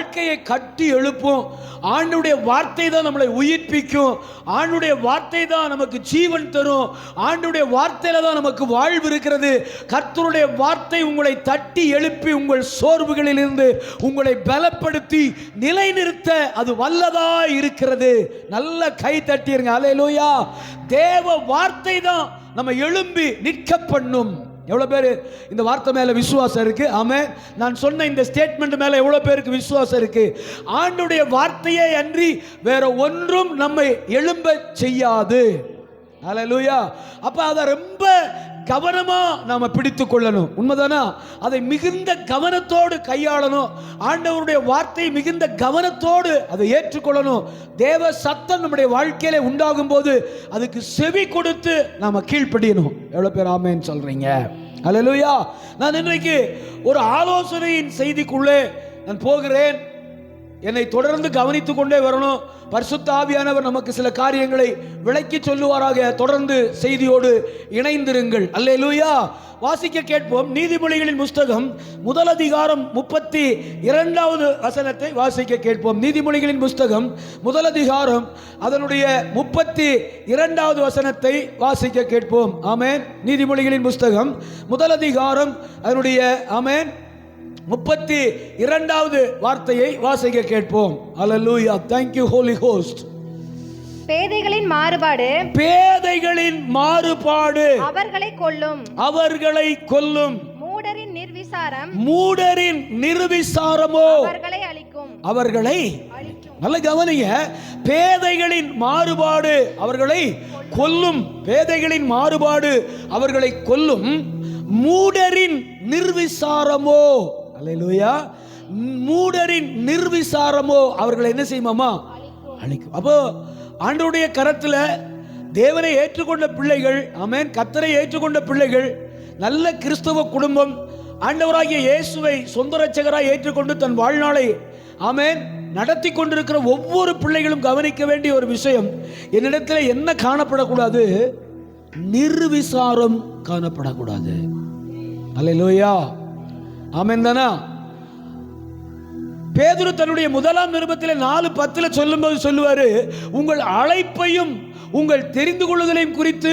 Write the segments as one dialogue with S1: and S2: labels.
S1: வாழ்க்கையை கட்டி எழுப்பும். ஆண்டவருடைய வார்த்தை தான் நம்மளை உயிர்ப்பிக்கும். ஆண்டவருடைய வார்த்தை தான் நமக்கு ஜீவன் தரும். ஆண்டவருடைய வார்த்தையில தான் நமக்கு வாழ்வு இருக்கிறது. கர்த்தருடைய வார்த்தை உங்களை தட்டி எழுப்பி உங்கள் சோர்வுகளில் இருந்து உங்களை பலப்படுத்தி நிலைநிறுத்த அது வல்லதா இருக்கிறது. நல்ல கை தட்டிருங்க. அல்லேலூயா. தேவ வார்த்தை தான் நம்ம எழும்பி நிற்க பண்ணும். எவ்வளவு பேர் இந்த வார்த்தை மேல விசுவாசம் இருக்கு? ஆமென். நான் சொன்ன இந்த ஸ்டேட்மெண்ட் மேல எவ்வளவு பேருக்கு விசுவாசம் இருக்கு? ஆண்டவருடைய வார்த்தையே அன்றி வேற ஒன்றும் நம்மை எழும்ப செய்யாது. அல்லேலூயா. அப்ப அதை ரொம்ப கவனமா நாம பிடித்துக் கொள்ளணும். உண்மைதானா? அதை மிகுந்த கவனத்தோடு கையாளணும். ஆண்டவருடைய வார்த்தை மிகுந்த கவனத்தோடு அதை ஏற்றுக்கொள்ளணும். தேவ சத்தம் நம்முடைய வாழ்க்கையில உண்டாகும் போது அதுக்கு செவி கொடுத்து நாம கீழ்ப்படியணும். எவ்வளவு பேர் ஆமென் சொல்றீங்க? அல்லேலூயா. நான் இன்றைக்கு ஒரு ஆலோசனையின் செய்திக்குள்ளே நான் போகிறேன். என்னை தொடர்ந்து கவனித்துக் கொண்டே வரணும். பரிசுத்த ஆவியானவர் நமக்கு சில காரியங்களை விளக்கி சொல்லுவாராக. தொடர்ந்து செய்தியோடு இணைந்திருங்கள். அல்லேலூயா. வாசிக்க கேட்போம். நீதிமொழிகளின் புஸ்தகம் 1 அதிகாரம் 32வது வசனத்தை வாசிக்க கேட்போம். நீதிமொழிகளின் புஸ்தகம் 1 அதிகாரம் அதனுடைய 32வது வசனத்தை வாசிக்க கேட்போம். ஆமென். நீதிமொழிகளின் புஸ்தகம் 1 அதிகாரம் அதனுடைய ஆமென் 32வது வார்த்தையை வாசிக்க கேட்போம். அல்லேலூயா. Thank you Holy Ghost.
S2: பேதைகளின் மாறுபாடு
S1: அவர்களை கொல்லும். மூடரின் நிர்விசாரமோ அவர்களை அழிக்கும். நல்ல கவனிங்க. பேதைகளின் மாறுபாடு அவர்களை கொல்லும். பேதைகளின் மாறுபாடு அவர்களை கொல்லும். மூடரின் நிர்விசாரமோ, அல்லேலூயா, மூடரின் நிர்விசாரமோ அவர்களை என்ன செய்யுமாமா? அழிக்கும். அப்போ ஆண்டவருடைய கரத்தில் தேவனை ஏற்றுக்கொண்ட பிள்ளைகள், ஆமென், கர்த்தரை ஏற்றுக்கொண்ட பிள்ளைகள், நல்ல கிறிஸ்தவ குடும்பம், ஆண்டவராகிய இயேசுவை சொந்த இரட்சகராய் ஏற்றுக்கொண்டு தன் வாழ்நாளை ஆமென் நடத்தி கொண்டிருக்கிற ஒவ்வொரு பிள்ளைகளும் கவனிக்க வேண்டிய ஒரு விஷயம், என்னிடத்தில் என்ன காணப்படக்கூடாது? நிர்விசாரம் காணப்படக்கூடாது. அல்லேலூயா. ஆமென் தானா? பேதுரு தன்னுடைய 1ஆம் நிருபத்தில் 4:10 சொல்லும்போது சொல்லுவாரு, உங்கள் அழைப்பையும் உங்கள் தெரிந்து கொள்ளுதலையும் குறித்து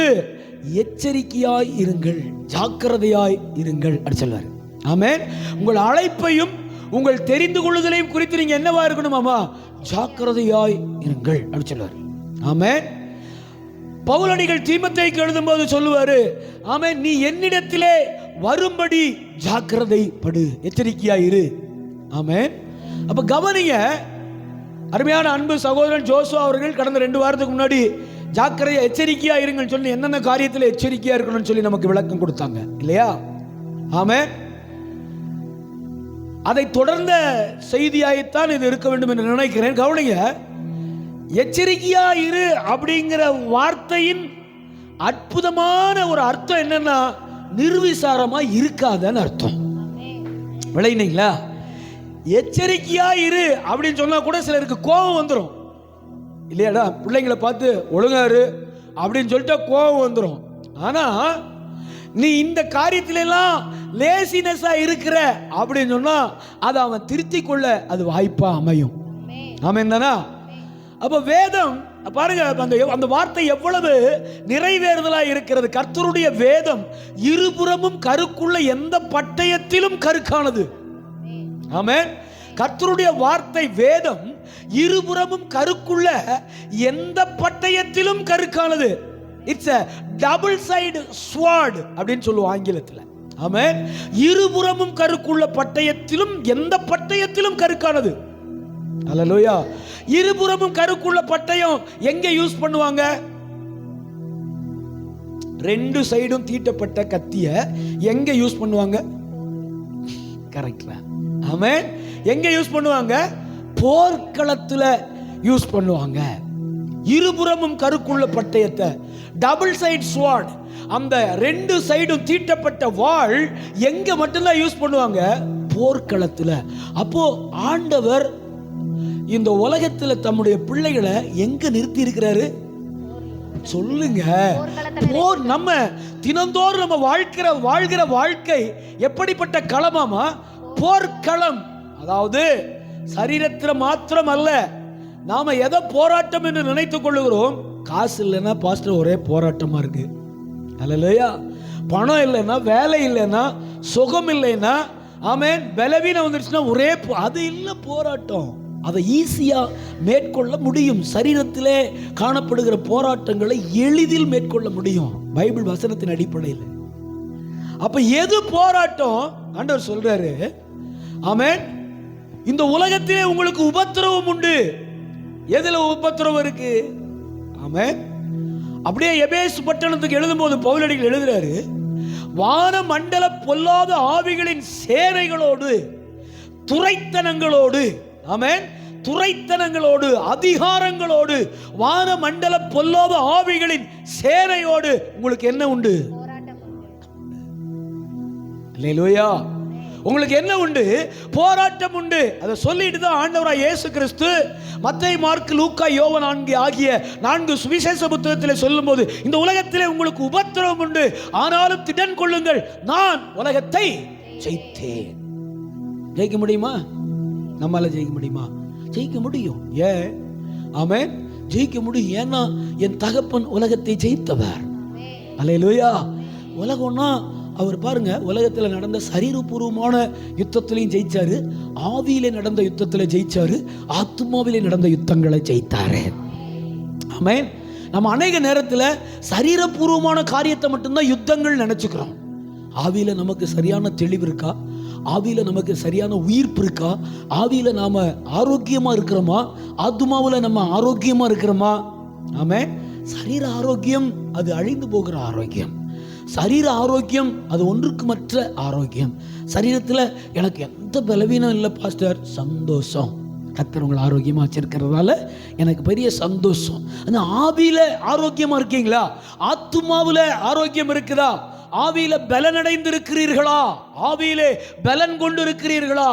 S1: எச்சரிக்கையாய் இருங்கள், ஜாக்கிரதையாய் இருங்கள் அப்படி சொல்வார். ஆமென். உங்கள் அழைப்பையும் உங்கள் தெரிந்து கொள்ளுதலையும் குறித்து நீங்க என்னவா இருக்கணுமாமா? ஜாக்கிரதையாய் இருங்கள் அப்படி சொல்வார். ஆமென். பவுலடிகள் தீமோத்தேயுக்கு எழுதும்போது சொல்லுவாரு, ஆமென், நீ என்னிடத்திலே வரும்படி ஜாக்கிரதைப்படு, எச்சரிக்கையாயிரு. ஆமென். அப்ப கவனிங்க, அருமையான அன்பு சகோதரன் ஜோசுவா அவர்கள் கடந்த 2 வாரத்துக்கு முன்னாடி ஜாக்கிரதையா எச்சரிக்கையா இருங்கன்னு சொல்லி என்னென்ன காரியத்தில் எச்சரிக்கையா இருக்கணும்னு சொல்லி நமக்கு விளக்கம் கொடுத்தாங்க இல்லையா? ஆமென். அதை தொடர்ந்த செய்தியாய்த்தான் இது இருக்க வேண்டும் என்று நினைக்கிறேன். கவனிங்க, எச்சரிக்கையா இரு அப்படிங்கிற வார்த்தையின் அற்புதமான ஒரு அர்த்தம் என்னன்னா, நிர்விசாரமா இருக்காதன்னு அர்த்தம். விளையினீங்களா? எச்சரிக்கையா இரு அப்படின்னு சொன்னா கூட சிலருக்கு கோபம் வந்துடும் இல்லையாடா? பிள்ளைங்களை பார்த்து ஒழுங்காரு அப்படின்னு சொல்லிட்டு கோபம் வந்துடும். ஆனா நீ இந்த காரியத்தில எல்லாம் லேசினஸா இருக்கிற அப்படின்னு சொன்னா அதை அவன் திருத்திக் கொள்ள அது வாய்ப்பா அமையும். ஆமென் தானா? அப்ப வேதம் பாருங்க, அந்த வார்த்தை எவ்வளவு நிறைவேறுதலா இருக்கிறது. கர்த்தருடைய வேதம் இருபுறமும் கருக்குள்ள எந்த பட்டயத்திலும் கருக்கானது. ஆமென். கர்த்தருடைய வார்த்தை வேதம் இருபுறமும் கருக்குள்ள எந்த பட்டயத்திலும் கருக்கானது. It's a double side sword அப்படின்னு சொல்லுவோம் ஆங்கிலத்தில். ஆமென். இருபுறமும் கருக்குள்ள பட்டயத்திலும் எந்த பட்டயத்திலும் கருக்கானது. அல்லேலூயா. இருபுறமும் கருக்குள்ள பட்டயம் எங்க யூஸ் பண்ணுவாங்க? 2 சைடும் தீட்டப்பட்ட கத்திய எங்க யூஸ் பண்ணுவாங்க? கரெக்டா? ஆமென். எங்க யூஸ் பண்ணுவாங்க? போர்க்களத்துல யூஸ் பண்ணுவாங்க. இருபுறமும் கருக்குள்ள பட்டயத்தை, டபுள் சைடு ஸ்வார்ட், அந்த 2 சைடும் தீட்டப்பட்ட வாள் எங்க மட்டும்தான் யூஸ் பண்ணுவாங்க? போர்க்களத்துல. அப்போ ஆண்டவர் இந்த உலகத்துல தம்முடைய பிள்ளைகளை எங்க நிறுத்தி இருக்கிறாரு? சொல்லுங்க. போர். நம்ம தினந்தோறும் நம்ம வாழ்கிற வாழ்க்கை எப்படிப்பட்ட களமாமா? போர்க்களம். அதாவது சரீரத்தில் மாத்திரம் அல்ல. நாம எதை போராட்டம் என்று நினைத்துக் கொள்ளுகிறோம்? காசு இல்லைன்னா பாஸ்டர் ஒரே போராட்டமா இருக்கு. அல்லேலூயா. பணம் இல்லைன்னா, வேலை இல்லைன்னா, சுகம் இல்லைன்னா, ஆமென், பலவீனம் வந்துருச்சுன்னா ஒரே அது இல்லை போராட்டம். அதை ஈஸியா மேற்கொள்ள முடியும். சரீரத்திலே காணப்படுகிற போராட்டங்களை எளிதில் மேற்கொள்ள முடியும் பைபிள் வசனத்தின் அடிப்படையில். அப்ப எது போராட்டம்? ஆண்டவர் சொல்றாரு, ஆமென், இந்த உலகத்திலே உங்களுக்கு உபத்திரவம் உண்டு. எதுல உபத்திரவம் இருக்கு? ஆமென். அப்படியே எபேசு பட்டணத்துக்கு எழுதும்போது பவுலடிகள் எழுதுறாரு, வான மண்டல பொல்லாத ஆவிகளின் சேனைகளோடு, துரைத்தனங்களோடு, ஆமென், துரைத்தனங்களோடு, அதிகாரங்களோடு, வான மண்டல பொல்லாத ஆவிகளின் சேனையோடு உங்களுக்கு என்ன உண்டு? அல்லேலூயா. உங்களுக்கு என்ன உண்டு? போராட்டம் உண்டு. அதை சொல்லிட்டு தான் ஆண்டவராய் இயேசு கிறிஸ்து மத்தேயு, மார்க்கு, லூக்கா, யோவான் ஆகிய 4 சுவிசேஷ புத்தகத்தில் சொல்லும்போது, இந்த உலகத்திலே உங்களுக்கு உபத்திரவம் உண்டு, ஆனாலும் திடன் கொள்ளுங்கள், நான் உலகத்தை ஜெயித்தேன். ஜெயிக்க முடியுமா? நம்மால ஜெயிக்க முடியுமா? ஜெயிக்க முடியும். ஏன்? ஆமென், ஜெயிக்க முடியும். ஏன்னா என் தகப்பன் உலகத்தை ஜெயித்தவர். அல்லேலூயா. உலகம்னா அவர் பாருங்க, உலகத்தில் நடந்த சரீரபூர்வமான யுத்தத்திலையும் ஜெயிச்சாரு, ஆவியிலே நடந்த யுத்தத்தில் ஜெயிச்சாரு, ஆத்மாவிலே நடந்த யுத்தங்களை ஜெயித்தாரு. ஆமென். நம்ம அநேக நேரத்தில் சரீரபூர்வமான காரியத்தை மட்டும்தான் யுத்தங்கள் நினைச்சுக்கிறோம். ஆவியில நமக்கு சரியான தெளிவு இருக்கா? ஆவியில நமக்கு சரியான உயிர்ப்பு இருக்கா? ஆவியில நாம ஆரோக்கியமா இருக்கிறோமா? ஆத்மாவில் நம்ம ஆரோக்கியமா இருக்கிறோமா? ஆமென். சரீர ஆரோக்கியம் அது அழிந்து போகிற ஆரோக்கியம். சரீர ஆரோக்கியம் அது ஒன்றுக்கு மற்ற ஆரோக்கியம். சரீரத்தில் எனக்கு எந்த பலவீனம் இல்லை பாஸ்டர், சந்தோஷம். கர்த்தர் உங்களை ஆரோக்கியமா வச்சிருக்கிறதால எனக்கு பெரிய சந்தோஷம். அந்த ஆவியில ஆரோக்கியமா இருக்கீங்களா? ஆத்துமாவில் ஆரோக்கியம் இருக்குதா? ஆவியில பலனடைந்து இருக்கிறீர்களா? ஆவியிலே பலன் கொண்டு இருக்கிறீர்களா?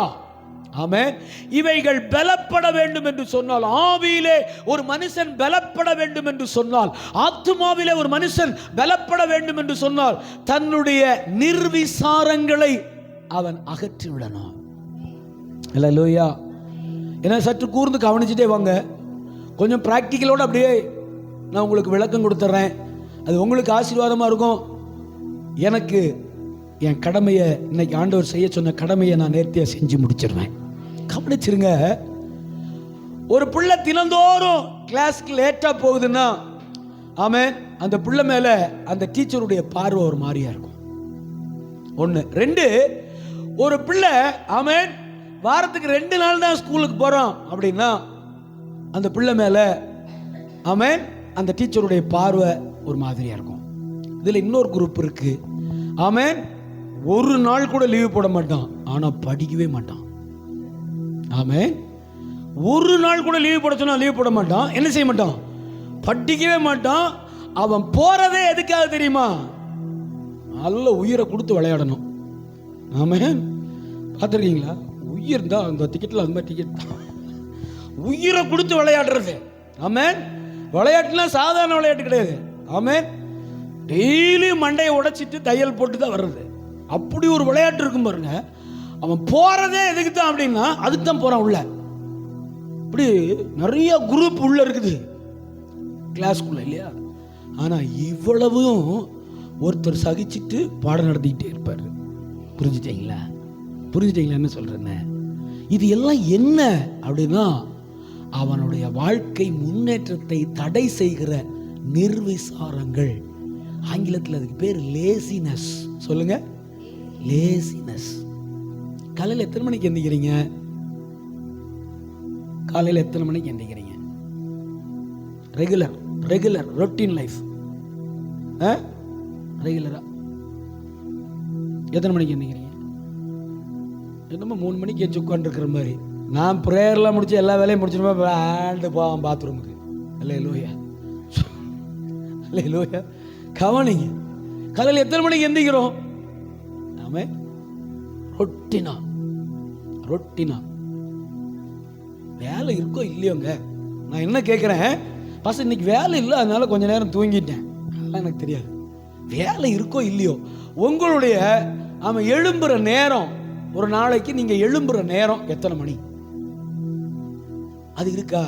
S1: ஆமென். இவைகள் பலப்பட வேண்டும் என்று சொன்னால், ஆவியிலே ஒரு மனுஷன் பலப்பட வேண்டும் என்று சொன்னால், ஆத்துமாவிலே ஒரு மனுஷன் பலப்பட வேண்டும் என்று சொன்னால், தன்னுடைய நிர்விசாரங்களை அவன் அகற்றி விடணும். அல்லேலூயா. ஏன்னா சற்று கூர்ந்து கவனிச்சுட்டே வாங்க. கொஞ்சம் பிராக்டிக்கலோட அப்படியே நான் உங்களுக்கு விளக்கம் கொடுத்துட்றேன். அது உங்களுக்கு ஆசீர்வாதமாக இருக்கும். எனக்கு என் கடமையை, இன்னைக்கு ஆண்டவர் செய்ய சொன்ன கடமையை நான் நேர்த்தியாக செஞ்சு முடிச்சிருவேன். கவனிச்சிருங்க. ஒரு பிள்ளை தினந்தோறும் கிளாஸ்க்கு லேட்டாக போகுதுன்னா, ஆமென், அந்த பிள்ளை மேலே அந்த டீச்சருடைய பார்வை ஒரு மாதிரியா இருக்கும். 1. 2, ஒரு பிள்ளை ஆமென் வாரத்துக்கு 2 நாள் தான் ஸ்கூலுக்கு போகிறோம் அப்படின்னா, அந்த பிள்ளை மேலே ஆமென் அந்த டீச்சருடைய பார்வை ஒரு மாதிரியா இருக்கும். இதில் இன்னொரு குரூப் இருக்கு. ஆமென், ஒரு நாள் கூட லீவு போட மாட்டான், ஆனால் படிக்கவே மாட்டான். ஆமென். ஒரு நாள் கூட லீவு போட சொன்னா லீவு போட மாட்டான். என்ன செய்ய மாட்டான்? படிக்கவே மாட்டான். அவன் போறதே எதுக்காக தெரியுமா? நல்ல உயிரை கொடுத்து விளையாடணும். ஆமென். பார்த்துருக்கீங்களா? உயிர் தான் அந்த டிக்கெட்டில், அந்த மாதிரி டிக்கெட் தான் உயிரை கொடுத்து விளையாடுறது. ஆமென். விளையாட்டுனா சாதாரண விளையாட்டு கிடையாது. ஆமென். டெய்லி மண்டையை உடைச்சிட்டு தையல் போட்டு தான் வர்றது. அப்படி ஒரு விளையாட்டு இருக்கும் பாருங்க. அவன் போறதே எதுக்கு தான் அப்படின்னா அதுக்கு தான் போறான் உள்ள. இப்படி நிறைய குரூப் உள்ள இருக்குது கிளாஸ்க்குள்ள, இல்லையா? ஆனா இவ்வளவும் ஒருத்தர் சகிச்சுட்டு பாடம் நடத்திக்கிட்டே இருப்பாரு. புரிஞ்சுட்டீங்களா? புரிஞ்சுட்டீங்களா என்ன சொல்றேன்னு? இது எல்லாம் என்ன அப்படின்னா, அவனுடைய வாழ்க்கை முன்னேற்றத்தை தடை செய்கிற நிர்விசாரங்கள். ஆங்கிலத்தில் அதுக்கு பேர் லேசினஸ். சொல்லுங்க, லேசினஸ். காலையில் எத்தனை மணிக்கு எந்திக்கிறீங்க? காலையில் எத்தனை மணிக்கு எந்திக்கிறீங்க? ரெகுலர் ரொட்டீன் லைஃப் ரெகுலரா எத்தனை மணிக்கு எந்திக்கிறீங்க? என்னமோ 3 மணிக்கு எச்சு உட்காந்துருக்கிற மாதிரி. நான் ப்ரேயர்லாம் முடிச்சு எல்லா வேலையும் முடிச்சிருப்பேன், வேண்டு போவான் பாத்ரூமுக்கு. அல்லேலூயா, அல்லேலூயா. கவனிங்க, காலையில் எத்தனை மணிக்கு எந்திக்கிறோம்? நாம ரொட்டினா வேலை இருக்கோ இல்லையோங்க. நான் என்ன கேட்குறேன், பசங்க இன்னைக்கு வேலை இல்லை அதனால கொஞ்ச நேரம் தூங்கிட்டேன், அதெல்லாம் எனக்கு தெரியாது. வேலை இருக்கோ இல்லையோ, உங்களுடைய எழும்புற நேரம், ஒரு நாளைக்கு நீங்கள் எழும்புற நேரம் எத்தனை மணி? அது இருக்கா?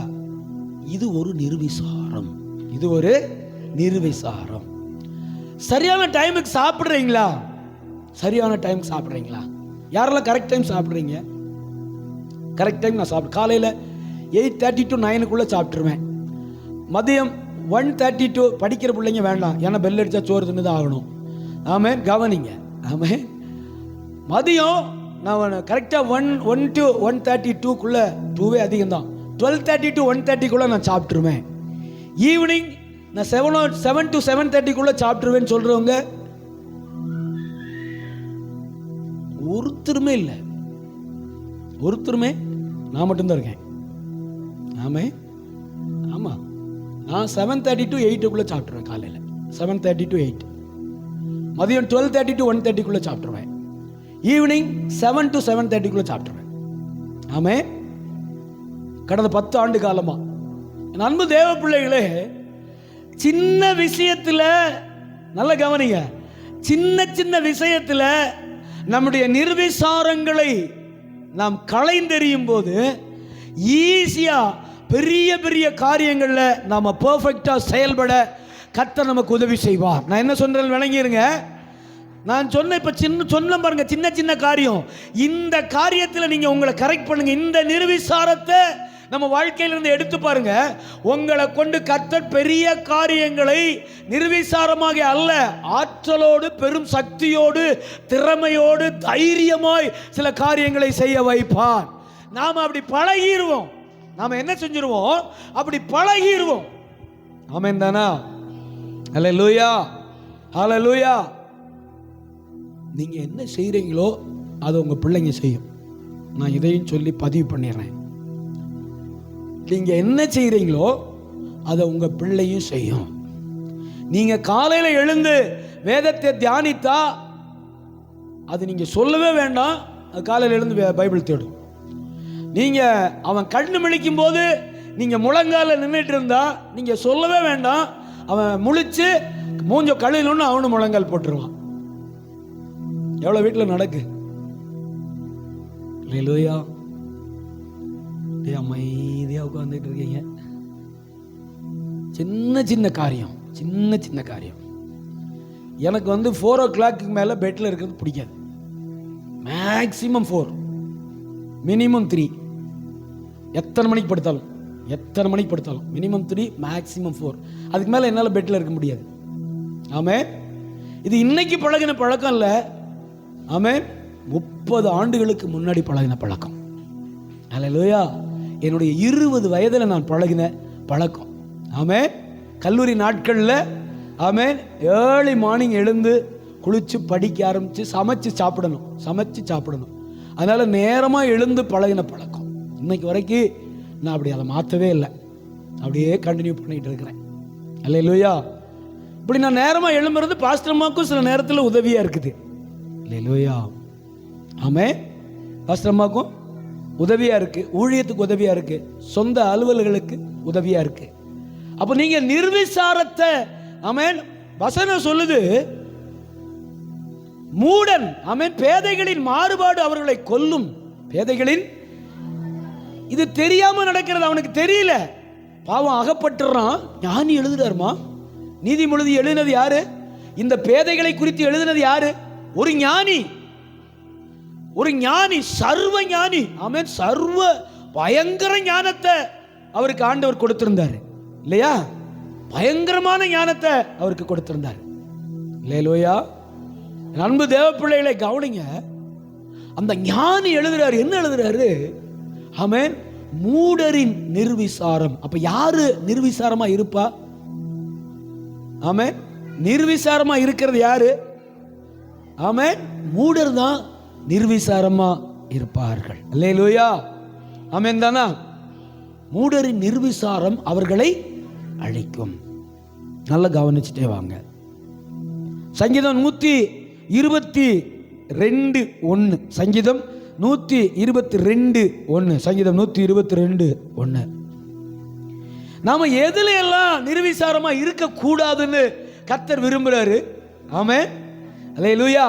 S1: இது ஒரு நிர்விசாரம். இது ஒரு நிர்விசாரம். சரியான டைமுக்கு சாப்பிட்றீங்களா? சரியான டைமுக்கு சாப்பிட்றீங்களா? யாரெல்லாம் கரெக்ட் டைம் சாப்பிட்றீங்க? கரெக்ட் டைம் நான் சாப்பிட்றேன். காலையில் 8:30 to 9 சாப்பிட்ருவேன். மதியம் 1:30 to படிக்கிற பிள்ளைங்க வேண்டாம், ஏன்னா பெல் அடித்தா சோறு தின்னு தான் ஆகணும். ஆமாம், கவனிங்க. ஆமாம், மதியம் நான் கரெக்டாக 1 to 1:32 2வே அதிகம்தான். 12:30 to 1:30 நான் சாப்பிட்ருவேன். ஈவினிங் நான் 7 to 7:30 சாப்பிட்ருவேன்னு சொல்கிறவங்க ஒருத்தருமே இல்லை. ஒருத்தருமே, நான் மட்டும்தான் இருக்கேன். ஆமாம் ஆமாம், நான் 7:30 to 8 சாப்பிட்ருவேன். காலையில் 7:30 to 8, மதியம் 12:30 to 1:30 சாப்பிட்ருவேன். ஈவினிங் 7 to 7:30 சாப்பிட்ருவேன். ஆமாம், கடந்த 10 ஆண்டு காலமாக. என் அன்பு தேவ பிள்ளைகளே, சின்ன விஷயத்தில் நல்ல கவனிங்க, சின்ன சின்ன விஷயத்தில் நம்முடைய நிர்விசாரங்களை நாம் களைந்தெறியும் போது ஈஸியா பெரிய பெரிய காரியங்களில் நாம் பெர்ஃபெக்டாக செயல்பட கர்த்தர் நமக்கு உதவி செய்வார். நான் என்ன சொல்றேன் விளங்கிருங்க. நான் சொன்ன இப்போ சொன்ன பாருங்க, சின்ன சின்ன காரியம். இந்த காரியத்தில் நீங்கள் உங்களை கரெக்ட் பண்ணுங்க. இந்த நிர்விசாரத்தை நம்ம வாழ்க்கையிலிருந்து எடுத்து பாருங்க. உங்களை கொண்டு கர்த்தர் பெரிய காரியங்களை நிர்விசாரமாக அல்ல, ஆற்றலோடு, பெரும் சக்தியோடு, திறமையோடு, தைரியமாய் சில காரியங்களை செய்ய வைப்பார். நாம் அப்படி பழகிடுவோம். நாம் என்ன செஞ்சிருவோம்? அப்படி பழகிடுவோம். ஆமென் தானா? ஹல்லேலூயா, ஹல்லேலூயா. நீங்க என்ன செய்றீங்களோ அதை உங்க பிள்ளைங்க செய்யும். நான் இதையும் சொல்லி பதிவு பண்ணிடுறேன். நீங்க என்ன செய்றீங்களோ அதை உங்க பிள்ளையும் செய்யும். நீங்க காலையில எழுந்து வேதத்தை தியானித்தா அது நீங்க சொல்லவே வேண்டாம், அது காலையில் எழுந்து பைபிள் தேடும். நீங்க அவன் கண்ணு முழிக்கும் போது நீங்க முழங்கால நின்றுட்டு இருந்தா நீங்க சொல்லவே வேண்டாம், அவன் முழிச்சு மூஞ்ச கழுவினு அவனு முழங்கால் போட்டுருவான். எவ்வளவு வீட்டில் நடக்கு. ஹல்லேலூயா. அமைதியா உட்கார்ந்துட்டு இருக்கீங்க. சின்ன சின்ன காரியம், சின்ன சின்ன காரியம். எனக்கு 4 o'clock மேல பெட்ல இருக்கிறது பிடிக்காது. Maximum 4, minimum 3. எத்தனை மணிக்கு படுத்தாலும் மினிமம் 3, மேக்சிமம் 4. அதுக்கு மேல என்னால் பெட்ல இருக்க முடியாது. ஆமே, இது இன்னைக்கு பழகின பழக்கம் இல்லை. ஆமே, 30 ஆண்டுகளுக்கு முன்னாடி பழகின பழக்கம். ஹல்லேலூயா. என்னுடைய 20 வயதில் நான் பழகின பழக்கம். ஆமே, கல்லூரி நாட்களில் ஆமே ஏர்லி மார்னிங் எழுந்து குளிச்சு படிக்க ஆரம்பித்து சமைச்சு சாப்பிடணும். அதனால நேரமாக எழுந்து பழகின பழக்கம். இன்னைக்கு வரைக்கும் நான் அப்படி அதை மாற்றவே இல்லை, அப்படியே கண்டினியூ பண்ணிட்டு இருக்கிறேன். ஹல்லேலூயா. இப்படி நான் நேரமாக எழும்புறது பாஸ்டர்மாக்கும் சில நேரத்தில் உதவியாக இருக்குது. ஹல்லேலூயா. ஆமே, பாஸ்டர்மாக்கும் உதவியாக இருக்கு, ஊழியத்துக்கு உதவியாக இருக்கு, சொந்த அலுவல்களுக்கு உதவியாக இருக்கு. அப்போ நீங்க நிர்விசாரத்தை, ஆமென், வசனம் சொல்லுது, மூடன், ஆமென், பேதைகளின் மாறுபாடு அவர்களை கொல்லும். பேதைகளின், இது தெரியாம நடக்கிறது, அவனுக்கு தெரியல, பாவம் அகப்பட்டுறான். ஞானி எழுதுறாருமா, நீதிமொழி எழுதினது யாரு? இந்த பேதைகளை குறித்து எழுதினது யாரு? ஒரு ஞானி, சர்வ ஞானி. ஆமென், சர்வ பயங்கர ஞானத்தை அவருக்கு ஆண்டவர் கொடுத்திருந்தாரு இல்லையா? பயங்கரமான ஞானத்தை அவருக்கு கொடுத்திருந்தார். ஹல்லேலூயா. அன்பு தேவ பிள்ளைகளை கவனிங்க. அந்த ஞானி எழுதுறாரு, என்ன எழுதுறாரு? ஆமென், மூடரின் நிர்விசாரம். அப்ப யாரு நிர்விசாரமா இருப்பா? ஆமென், நிர்விசாரமா இருக்கிறது யாரு? ஆமென், மூடர் தான் நிர்விசாரமா இருப்பார்கள். அல்லேலூயா. ஆமென் தானா? மூடரின் நிர்விசாரம் அவர்களை அழிக்கும். நல்லா கவனிச்சுட்டே வாங்க. சங்கீதம் 122:1. சங்கீதம் 122:1. சங்கீதம் 122:1. நாம எதுல எல்லாம் நிர்விசாரமா இருக்க கூடாதுன்னு கர்த்தர் விரும்புறாரு. ஆமென், அல்லேலூயா.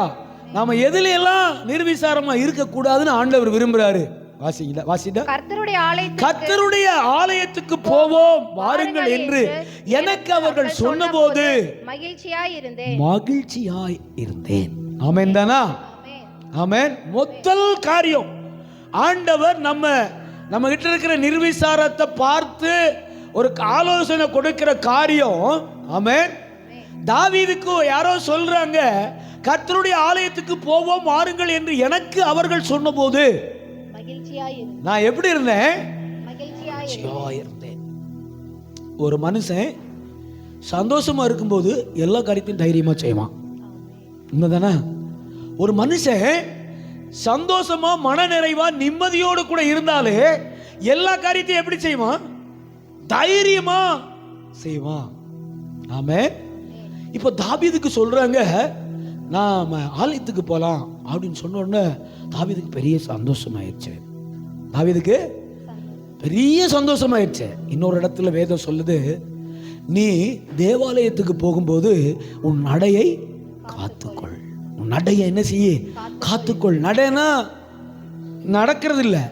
S1: நாம எதுல எல்லாம் நிர்விசாரமா இருக்க கூடாதுன்னு ஆண்டவர் விரும்புறாரு. வாசிடா.
S2: கர்த்தருடைய
S1: கர்த்தருடைய ஆலயத்துக்கு போவோம் வாருங்கள் என்று எனக்கு அவர்கள் சொன்னபோது மகிழ்ச்சியாய் இருந்தேன். ஆமென் தானா? ஆமென். முதல் காரியம், ஆண்டவர் நம்ம கிட்ட இருக்கிற நிர்விசாரத்தை பார்த்து ஒரு ஆலோசனை கொடுக்கிற காரியம். ஆமென். தாவீதுக்கு யாரோ சொல்றாங்க, கர்த்தருடைய ஆலயத்துக்கு போவோம் வாருங்கள் என்று எனக்கு அவர்கள் சொன்னபோது நான் எப்படி இருந்தேன்? மகிழ்ச்சியாய் இருந்தேன். ஒரு மனுஷன் சந்தோஷமா இருக்கும்போது எல்லா காரியத்தையும் தைரியமா செய்வான். உண்மைதானே? ஒரு மனுஷன் சந்தோஷமா மன நிறைவா நிம்மதியோடு கூட இருந்தாலே எல்லா காரியத்தையும் எப்படி செய்வான்? தைரியமா செய்வான். ஆமென். இப்போ தாவீதுக்கு சொல்றாங்க, நாம ஆலயத்துக்கு போலாம் அப்படின்னு சொன்ன உடனே தாவீதுக்கு பெரிய சந்தோஷமாயிருச்சு. தாவீதுக்கு பெரிய சந்தோஷமாயிருச்சு. இன்னொரு இடத்துல வேதம் சொல்லுது, நீ தேவாலயத்துக்கு போகும்போது உன் நடையை காத்துக்கொள். உன் நடையை என்ன செய்ய? காத்துக்கொள். நடைனா நடக்கிறது இல்லை,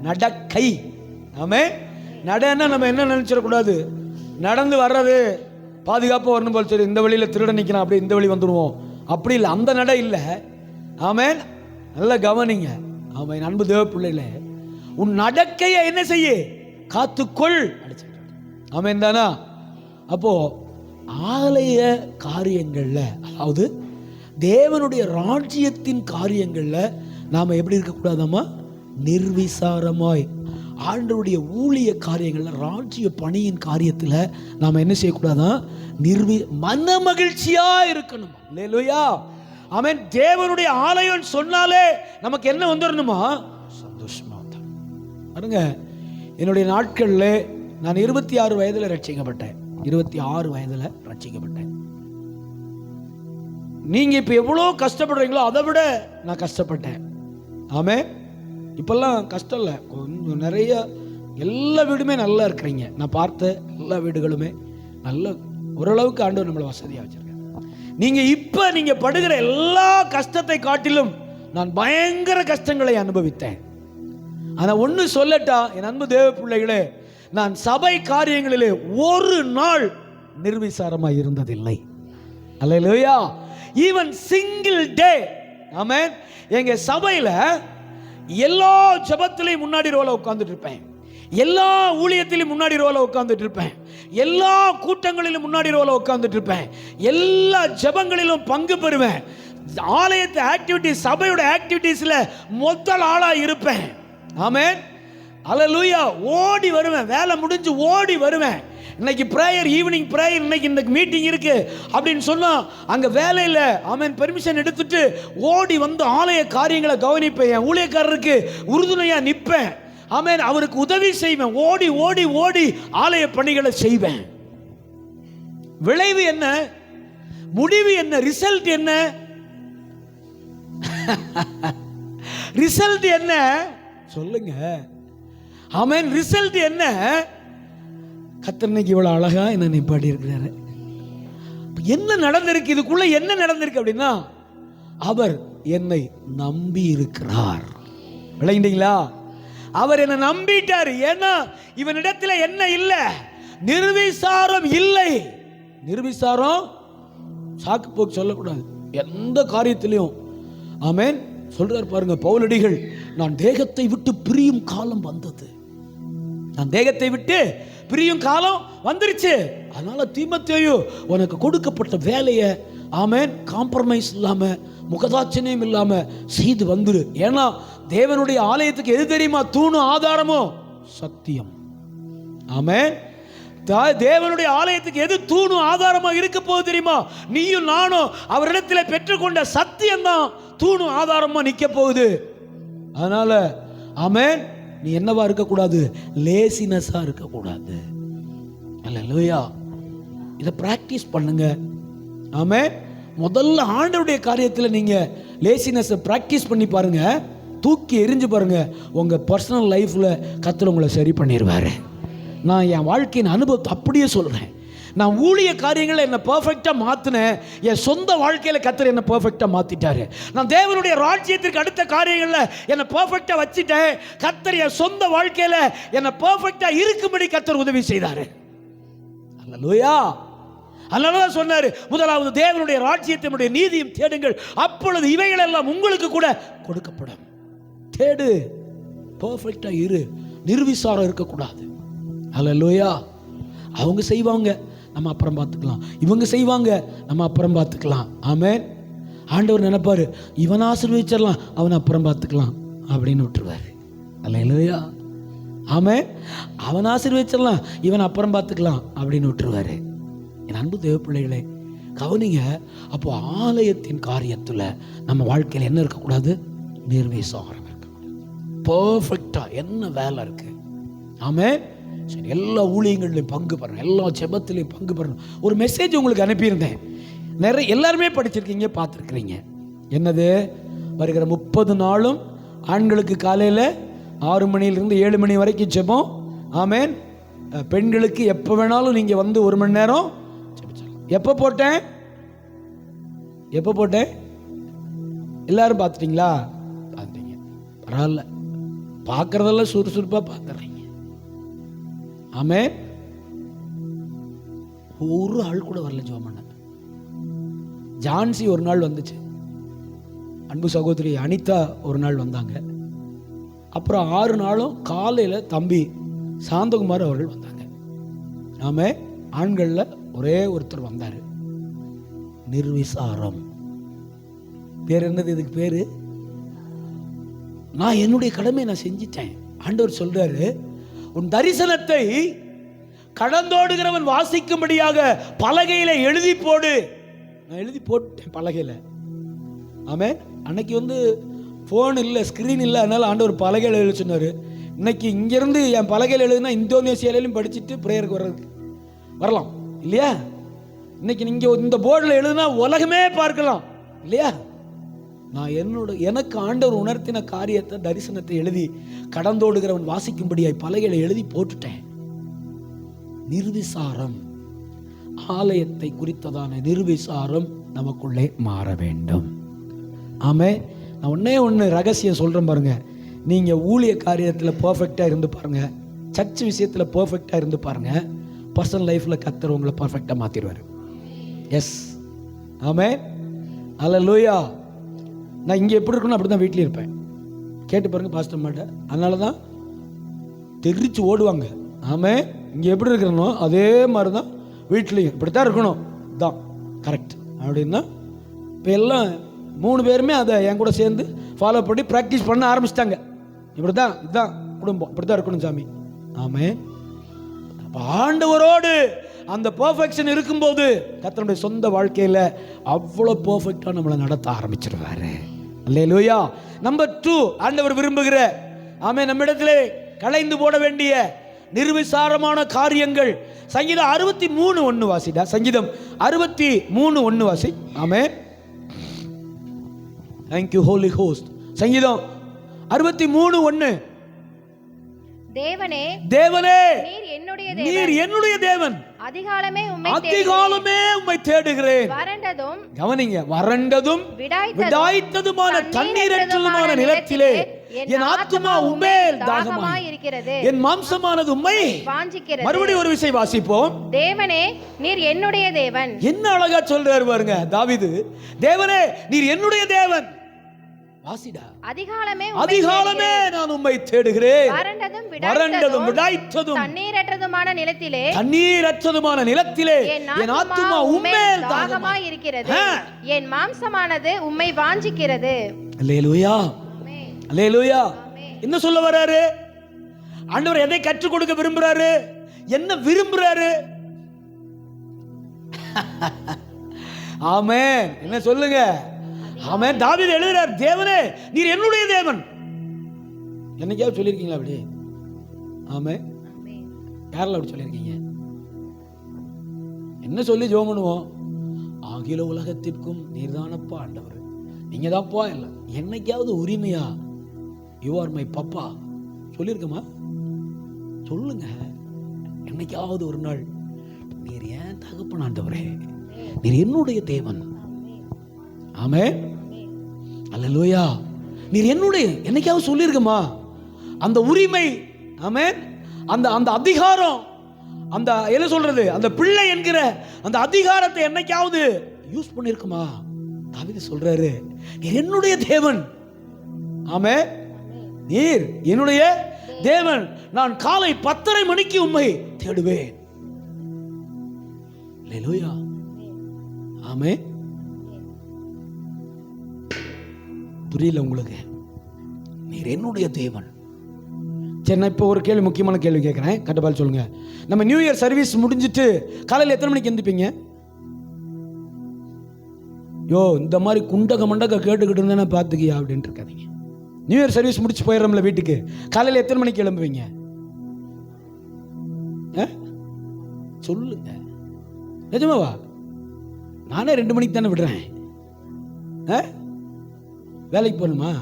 S1: நடக்கை. ஆமே. நடைன்னா நம்ம என்ன நினைச்சிடக்கூடாது, நடந்து வர்றது பாதுகாப்பாக வரணும் போல, சரி இந்த வழியில் திருட நிற்கிறான் அப்படி இந்த வழி வந்துடுவோம், அப்படி இல்லை. அந்த நடை இல்லை. ஆமென். நல்லா கவனிங்க. ஆமென். அன்பு தேவ பிள்ளைகளே, உன் நடக்கையை என்ன செய்ய? காத்துக்கொள். ஆமென் தானா? அப்போ ஆலய காரியங்கள்ல, அதாவது தேவனுடைய ராஜ்யத்தின் காரியங்கள்ல நாம எப்படி இருக்கக்கூடாதாமா? நிர்விசாரமாய். ஆண்டவருடைய ஊழிய காரியங்கள்ல, ராஜ்ய பணியின் காரியத்தில் நாம என்ன செய்யக்கூடாதான்? மன மகிழ்ச்சியா இருக்கணும். அல்லேலூயா. ஆமென். தேவனுடைய ஆலயம் சொன்னாலே நமக்கு என்ன வந்துடணுமா? சந்தோஷமா பாருங்க. என்னுடைய நாட்கள்ல நான் 26 வயதுல ரட்சிக்கப்பட்டேன். 26 வயதுல ரட்சிக்கப்பட்டேன். நீங்க இப்ப எவ்வளவு கஷ்டப்படுறீங்களோ அதை விட நான் கஷ்டப்பட்டேன். ஆமே. இப்பெல்லாம் கஷ்டம் இல்லை, கொஞ்சம் நிறைய. எல்லா வீடுமே நல்லா இருக்கிறீங்க. நான் பார்த்த எல்லா வீடுகளுமே நல்ல ஓரளவுக்கு ஆண்டவர் நம்மளை வசதியாக வச்சிருக்கேன். நீங்க படுகிற எல்லா கஷ்டத்தை காட்டிலும் நான் பயங்கர கஷ்டங்களை அனுபவித்தேன். ஆனா ஒன்று சொல்லட்டா என் அன்பு தேவ பிள்ளைகளே, நான் சபை காரியங்களிலே ஒரு நாள் நிர்விசாரமாக இருந்ததில்லை. அல்லேலூயா. Even single day. ஆமென். எங்க சபையில எல்லா ஜெபத்திலையும் முன்னாடி ரோல உட்கார்ந்துட்டு இருப்பேன், எல்லா ஊழியத்திலையும் முன்னாடி ரோல உட்கார்ந்துட்டு இருப்பேன், எல்லா கூட்டங்களிலும் முன்னாடி ரோல உட்கார்ந்துட்டு இருப்பேன், எல்லா ஜெபங்களிலும் பங்கு பெறுவேன், ஆலயத்து ஆக்டிவிட்டிஸ், சபையோட ஆக்டிவிட்டீஸ்ல முதல் ஆளா இருப்பேன். ஆமென். அல்லேலூயா. ஓடி வருவேன், வேலை முடிஞ்சு ஓடி வருவேன். இன்னைக்கு பிரேயர், ஈவினிங் பிரேயர், இன்னைக்கு இந்த மீட்டிங் இருக்கு அப்படின்னு சொன்னா அங்க வேலையில ஆமென் பெர்மிஷன் எடுத்துட்டு ஓடி வந்து ஆலய காரியங்களை கவனிப்பேன். என் ஊழியக்காரருக்கு உறுதுணையா நிற்பேன். ஆமென். அவருக்கு உதவி செய்வேன். ஓடி ஓடி ஓடி ஆலய பணிகளை செய்வேன். விளைவு என்ன? முடிவு என்ன? ரிசல்ட் என்ன? ரிசல்ட் என்ன சொல்லுங்க. ஆமென். ரிசல்ட் என்ன? கர்த்தர் இன்னைக்கு இவ்வளவு அழகா என்ன நிப்பாட்டி இருக்கிறாரு. என்ன நடந்திருக்கு? இதுக்குள்ள என்ன நடந்திருக்கு அப்படின்னா, அவர் என்னை நம்பி இருக்கிறார். விளங்கிட்டீங்களா? அவர் என்னை நம்பிட்டார். ஏன்னா இவனிடத்தில் என்ன இல்லை? நிர்விசாரம் இல்லை. நிர்விசாரம் சாக்கு போக்கு சொல்லக்கூடாது எந்த காரியத்திலையும். ஆமென். சொல்றார் பாருங்க பவுலடிகள், நான் தேகத்தை விட்டு பிரியும் காலம் வந்தது. நான் தேகத்தை விட்டு பிரியும் காலம் வந்துருச்சு. அதனால தீமோத்தேயு, உனக்கு கொடுக்கப்பட்ட வேலையை ஆமென் காம்ப்ரமைஸ் இல்லாம, முகதாட்சணியம் இல்லாம செய்து வந்துரு. ஏன்னா தேவனுடைய ஆலயத்துக்கு எது தெரியுமா தூணும் ஆதாரமும்? சத்தியம். ஆமென். தேவனுடைய ஆலயத்துக்கு எது தூணும் ஆதாரமா இருக்க போகுது தெரியுமா? நீயும் நானும் அவரிடத்தில் பெற்றுக்கொண்ட சத்தியம் தான் தூணும் ஆதாரமா நிக்க போகுது. அதனால ஆமென், நீ என்னவா இருக்கக்கூடாது? லேசினஸா இருக்கக்கூடாது. அல்லேலூயா. இதை பிராக்டிஸ் பண்ணுங்க. ஆமென். முதல்ல ஆண்டவருடைய காரியத்தில் நீங்க லேசினஸை பிராக்டிஸ் பண்ணி பாருங்க, தூக்கி எரிஞ்சு பாருங்க, உங்க பர்சனல் லைஃப்ல கர்த்தர் உங்களை சரி பண்ணிடுவாரு. நான் என் வாழ்க்கையின் அனுபவத்தை அப்படியே சொல்றேன். நான் ஊழிய காரியங்களை என்ன பெர்ஃபெக்டாக மாற்றினேன். என் சொந்த வாழ்க்கையில் கர்த்தர் என்ன பெர்ஃபெக்டாக மாற்றிட்டாரு. நான் தேவனுடைய ராஜ்யத்திற்கு அடுத்த காரியங்களில் என்னை பெர்ஃபெக்டாக வச்சுட்டேன். கர்த்தர் என் சொந்த வாழ்க்கையில் என்னை பெர்ஃபெக்டாக இருக்கும்படி கர்த்தர் உதவி செய்தார். அல்லேலூயா. அதனாலதான் சொன்னாரு, முதலாவது தேவனுடைய ராஜ்யத்தினுடைய நீதியும் தேடுங்கள், அப்பொழுது இவைகள் எல்லாம் உங்களுக்கு கூட கொடுக்கப்படும். தேடு, பெர்ஃபெக்டா இரு, நிர்விசாரம் இருக்கக்கூடாது. அல்லேலூயா. அவங்க செய்வாங்க, நம்ம அப்புறம் பார்த்துக்கலாம். இவங்க செய்வாங்க, நம்ம அப்புறம் பார்த்துக்கலாம். ஆமென். ஆண்டவர் நினைப்பாரு, இவன் ஆசீர்வதிச்சிடலாம், அவன் அப்புறம் பார்த்துக்கலாம் அப்படின்னு விட்டுருவாரு. அல்லேலூயா. ஆமென். அவன் ஆசீர்வதிச்சிடலாம், இவன் அப்புறம் பார்த்துக்கலாம் அப்படின்னு விட்டுருவாரு. என் அன்பு தேவ பிள்ளைகளே, கவனிங்க. அப்போ ஆலயத்தின் காரியத்தில் நம்ம வாழ்க்கையில் என்ன இருக்கக்கூடாது? நிர்விசாரம் இருக்கக்கூடாது. பெர்ஃபெக்டா என்ன வேலை இருக்கு. ஆமென். சரி, எல்லா ஊழியங்கள்லையும் பங்கு பெறணும், எல்லா ஜெபத்திலையும் பங்கு பெறணும். ஒரு மெசேஜ் உங்களுக்கு அனுப்பியிருந்தேன், நிறைய எல்லாருமே படிச்சிருக்கீங்க, பார்த்துருக்குறீங்க. என்னது? வருகிற 30 நாளும் ஆண்களுக்கு காலையில் 6 மணியிலிருந்து 7 மணி வரைக்கும் ஜெபம். ஆமென். பெண்களுக்கு எப்போ வேணாலும் நீங்கள் வந்து 1 மணி நேரம் ஜெபிச்சலாம். எப்போ போட்டேன்? எல்லாரும் பார்த்துட்டீங்களா? பார்த்துட்டீங்க, பரவாயில்ல. பார்க்குறதெல்லாம் சுறுசுறுப்பாக பார்த்துறீங்க. ஆமென். ஒரு ஆள் கூட வரல ஜெபம் பண்ண. ஜான்சி ஒரு நாள் வந்துச்சு, அன்பு சகோதரி அனிதா ஒரு நாள் வந்தாங்க. அப்புறம் 6 நாளும் காலையில் தம்பி சாந்தகுமார் அவர்கள் வந்தாங்க. நாம ஆண்களில் ஒரே ஒருத்தர் வந்தார். நிர்விசாரம். பேர் என்னது? இதுக்கு பேரு, நான் என்னுடைய கடமை நான் செஞ்சிட்டேன். ஆண்டவர் சொல்றாரு, உன் தரிசனத்தை கடந்தோடுகிறவன் வாசிக்கும்படியாக பலகையில எழுதி போடு. நான் எழுதி போட்டேன் பலகையில். ஆமென். அன்னைக்கு வந்து ஃபோன் இல்லை, ஸ்க்ரீன் இல்லை, அதனால ஆண்டவர் பலகையில் எழுத சொன்னார். இன்னைக்கு இங்கேருந்து என் பலகையில் எழுதுனா இந்தோனேசியாலையும் படிச்சுட்டு ப்ரேயருக்கு வரலாம் இல்லையா? இன்னைக்கு நீங்கள் இந்த போர்டில் எழுதுனா உலகமே பார்க்கலாம் இல்லையா? நான் எனக்கு ஆண்டவர் உணர்த்தின காரியத்தை, தரிசனத்தை எழுதி கடந்தோடுகிறவன் வாசிக்கும்படியாய் பலகையில எழுதி போட்டுட்டேன். நிர்விசாரம், ஆலயத்தை குறித்ததான நிர்விசாரம் நமக்குள்ளே மாற வேண்டும். ஆமே. நான் ஒன்று ரகசியம் சொல்கிறேன் பாருங்க. நீங்கள் ஊழிய காரியத்தில் பர்ஃபெக்டாக இருந்து பாருங்கள், சர்ச் விஷயத்தில் பர்ஃபெக்டாக இருந்து பாருங்கள், பர்சனல் லைஃப்பில் கர்த்தர் உங்களை பர்ஃபெக்டாக மாற்றிடுவார். எஸ். ஆமே. அல்லேலூயா. நான் இங்கே எப்படி இருக்கணும் அப்படி தான் வீட்லேயும் இருப்பேன். கேட்டு பாருங்கள் பாஸ்டர் மாட்ட. அதனால தான் தெரிச்சு ஓடுவாங்க. ஆமே. இங்கே எப்படி இருக்கிறனோ அதே மாதிரி தான் வீட்லேயும் இப்படி தான் இருக்கணும், தான் கரெக்ட் அப்படின்னா. இப்போ எல்லாம் 3 பேருமே அதை என் கூட சேர்ந்து ஃபாலோ பண்ணி ப்ராக்டிஸ் பண்ண ஆரம்பிச்சிட்டாங்க. இப்படி தான், இதுதான் குடும்பம், இப்படி தான் இருக்கணும் சாமி. ஆமே. அப்போ ஆண்டவரோடு அந்த பெர்ஃபெக்ஷன் இருக்கும்போது கர்த்தருடைய சொந்த வாழ்க்கையில் அவ்வளோ பெர்ஃபெக்டாக நம்மளை நடத்த ஆரம்பிச்சிருவாரு. அல்லேலூயா. நம்பர் 2, ஆண்டவர் விரும்புகிற, ஆமே, நம்மிடத்திலே களைந்து போட வேண்டிய நிர்விசாரமான காரியங்கள். சங்கீதம் 63:1 வாசிடா. சங்கீதம் 63:1 வாசி. ஆமே. Thank you holy ghost. சங்கீதம் 63:1.
S2: தேவனே, நீர் என்னுடைய தேவன். அதிகாலமே உம்மை தேடுகிறேன். வறண்டதும், கவனிங்க, வறண்டதும் விடாய்த்ததுமான தண்ணீரற்றதுமான நிலத்திலே என் ஆத்துமா உம்மேல் தாகமாய் இருக்கிறது, என் மாம்சமானது உம்மை வாஞ்சிக்கிறது. மறுபடியும் ஒரு விஷயம் வாசிப்போம். தேவனே, நீர் என்னுடைய தேவன். என்ன அழகா சொல்றாரு பாருங்க தாவீது. தேவனே, நீர் என்னுடைய தேவன். வாசிடா. அதிகாலமே நான் உம்மை தேடுகிறேன். வறண்டதும் விடாய்த்ததும் தண்ணீரற்றதுமான நிலத்திலே என் ஆத்துமா உம்மேல் தாகமாய் இருக்கிறது, என் மாம்சமானது உம்மை வாஞ்சிக்கிறது. அல்லேலூயா. அல்லேலூயா. என்ன சொல்ல வராரு ஆண்டவர்? எதை கற்றுக் கொடுக்க விரும்புறாரு? என்ன விரும்புறாரு? ஆமென். என்ன சொல்லுங்க? ஆமென். தாவீது எழுதுறார், தேவனே நீர் என்னுடைய தேவன். என்னைக்காவது சொல்லியிருக்கீங்களா அப்படி? ஆமென். யாரெல்லாம் அப்படி சொல்லியிருக்கீங்க? என்ன சொல்லி ஜெபம் பண்ணுவோம்? அகில உலகத்திற்கும் நீர்தானப்பா ஆண்டவர், நீங்க தான்ப்பா இல்லை. என்னைக்காவது உரிமையா யூ ஆர் மை பப்பா சொல்லியிருக்கமா? சொல்லுங்க. என்னைக்காவது ஒரு நாள்
S1: நீர் ஏன் தகப்பன் ஆண்டவரே, நீர் என்னுடைய தேவன். ஆமென், அல்லேலூயா. நீர் என்னுடைய, என்னைக்காவது சொல்லியிருக்கமா அந்த உரிமை? ஆமென். அந்த அந்த அதிகாரம், அந்த என்ன சொல்றது, அந்த பிள்ளை என்கிற அந்த அதிகாரத்தை என்னைக்காவது யூஸ் பண்ணிருக்குமா? தாவீது சொல்றாரு, நீர் என்னுடைய தேவன். ஆமென், நீர் என்னுடைய தேவன். நான் காலை 10:30 மணிக்கு உம்மை தேடுவேன். அல்லேலூயா. ஆமென். புரியல உங்களுக்கு? நீர் என்னுடைய தேவன். சரி, நான் இப்போ ஒரு கேள்வி, முக்கியமான கேள்வி கேட்குறேன், கட்டபால் சொல்லுங்க. நம்ம நியூ இயர் சர்வீஸ் முடிஞ்சிட்டு காலையில் எத்தனை மணிக்கு எந்திப்பீங்க? யோ, இந்த மாதிரி குண்டக மண்டக கேட்டுக்கிட்டு இருந்தேன்னா பார்த்துக்கியா அப்படின்ட்டு இருக்காதீங்க. நியூ இயர் சர்வீஸ் முடிச்சு போயிடுறோம்ல வீட்டுக்கு, காலையில் எத்தனை மணிக்கு எழும்புவீங்க? சொல்லுங்க, நிஜமாவா? நானே 2 மணிக்கு தானே விடுறேன். வேலைக்கு போகணுமா?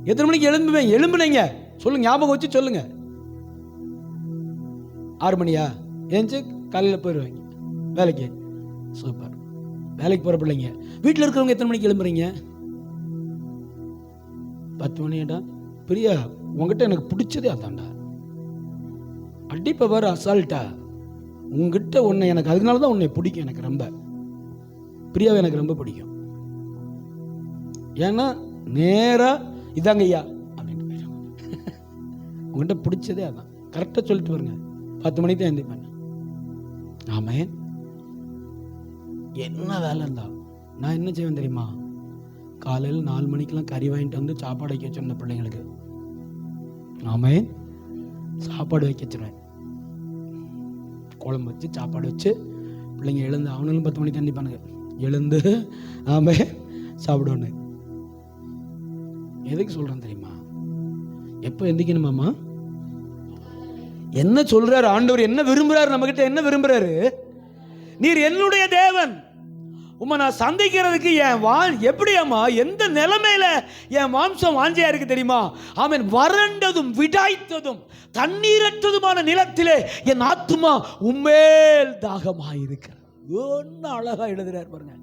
S1: எத்தனை மணிக்கு எழும்புவேன்? எழும்புனீங்க சொல்லுங்க, ஞாபகம் வச்சு சொல்லுங்க. 6 மணியா? ஏஞ்சி காலையில் போயிடுவாங்க வேலைக்கு. சூப்பர். வேலைக்கு போகிற பிள்ளைங்க. வீட்டில் இருக்கிறவங்க எத்தனை மணிக்கு எழும்புறீங்க? 10 மணியாடா. பிரியா, உங்ககிட்ட எனக்கு பிடிச்சதே அதான்டா. அடிப்ப வர அசால்ட்டா உங்ககிட்ட உன்னை எனக்கு, அதனால தான் உன்னை பிடிக்கும் எனக்கு ரொம்ப. பிரியாவை எனக்கு ரொம்ப பிடிக்கும். ஏன்னா நேராக இதாங்க ஐயா அப்படின்ட்டு போயிடும். உங்கள்கிட்ட பிடிச்சதே அதான். கரெக்டாக சொல்லிட்டு வருங்க. 10 மணிக்கு தான் எழுந்திப்பேன். ஆமென். என்ன வேலை இருந்தா நான் என்ன செய்வேன் தெரியுமா? காலையில் 4 மணிக்கெல்லாம் கறி வாங்கிட்டு வந்து சாப்பாடு வைக்க வச்சிருந்த பிள்ளைங்களுக்கு. ஆமென். சாப்பாடு வைக்க வச்சிருவேன். குழம்பு வச்சு சாப்பாடு வச்சு பிள்ளைங்க எழுந்து, அவனுங்களும் 10 மணிக்கு எழுந்திப்பானுங்க. எழுந்து ஆமென் சாப்பிடுவோன்னு. எதுக்கு சொல்றேன் தெரியுமா? எப்போ எந்திக்கணுமாமா? என்ன சொல்றாரு ஆண்டவர்? என்ன விரும்புறாரு நம்ம கிட்ட? என்ன விரும்புறாரு? நீர் என்னுடைய தேவன், உம்மை நான் சந்திக்கிறதுக்கு என் எப்படியாமா, எந்த நிலைமையில என் மாம்சம் வாஞ்சியா இருக்கு தெரியுமா? ஆமென். வறண்டதும் விடாய்த்ததும் தண்ணீரற்றதுமான நிலத்திலே என் ஆத்துமா உம்மேல் தாகமாயிருக்கிறது. என்ன அழகா எழுதுறாரு பாருங்க.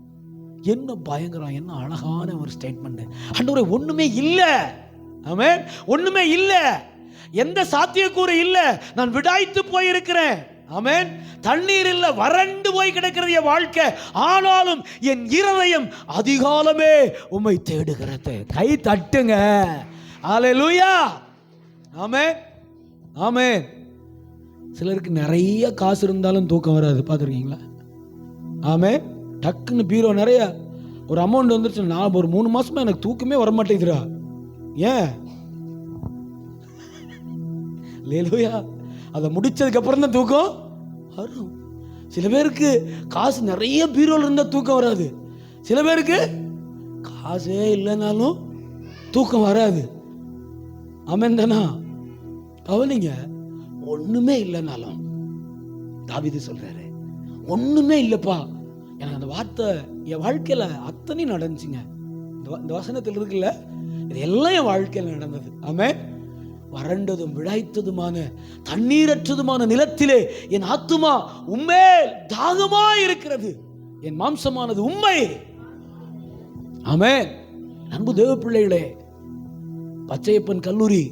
S1: என்ன பயங்கரம், என்ன அழகான ஒரு ஸ்டேட்மெண்ட். ஆண்டவரே, ஒண்ணுமே இல்ல. ஆமென். ஒண்ணுமே இல்ல, எந்த சாத்தியக்கூறு இல்ல, நான் விடாய்த்து போயிருக்கிறேன். ஆமென். தண்ணீர் இல்ல, வறண்டு போய் கிடக்கிறது என் வாழ்க்கை. ஆனாலும் என் இருதயம் அதிகாலமே உம்மை தேடுகிறது. கை தட்டுங்க. அல்லேலூயா. ஆமென். ஆமென். சிலருக்கு நிறைய காசு இருந்தாலும் தூக்கம் வராது, பார்த்துருக்கீங்களா? ஆமென். டக்குன்னு பீரோ நிறைய ஒரு அமௌண்ட் வந்துருச்சு, நான் ஒரு 3 மாசமா எனக்கு தூக்கமே வர மாட்டேங்குதுடா. ஏன்? அல்லேலூயா. அதை முடிச்சதுக்கு அப்புறம் தான் தூக்கம் வரும். சில பேருக்கு காசு நிறைய பீரோல இருந்தா தூக்கம் வராது. சில பேருக்கு காசே இல்லைனாலும் தூக்கம் வராது. ஆமென் தானா? கவனிங்க, ஒண்ணுமே இல்லைனாலும் தாவீது சொல்றாரு, ஒண்ணுமே இல்லப்பா, எனக்கு அந்த வார்த்தை என் வாழ்க்கையில அத்தனை நடந்துச்சுங்க. இந்த வசனத்தில் இருக்குல்ல, இது எல்லாம் என் வாழ்க்கையில் நடந்தது. ஆமென். வறண்டதும் விடாய்த்ததுமான தண்ணீரற்றதுமான நிலத்திலே என் ஆத்துமா உம்மேல் தாகமாய் இருக்கிறது, என் மாம்சமானது உம்மை. ஆமென். அன்பு தேவ பிள்ளைகளே, பச்சையப்பன் கல்லூரி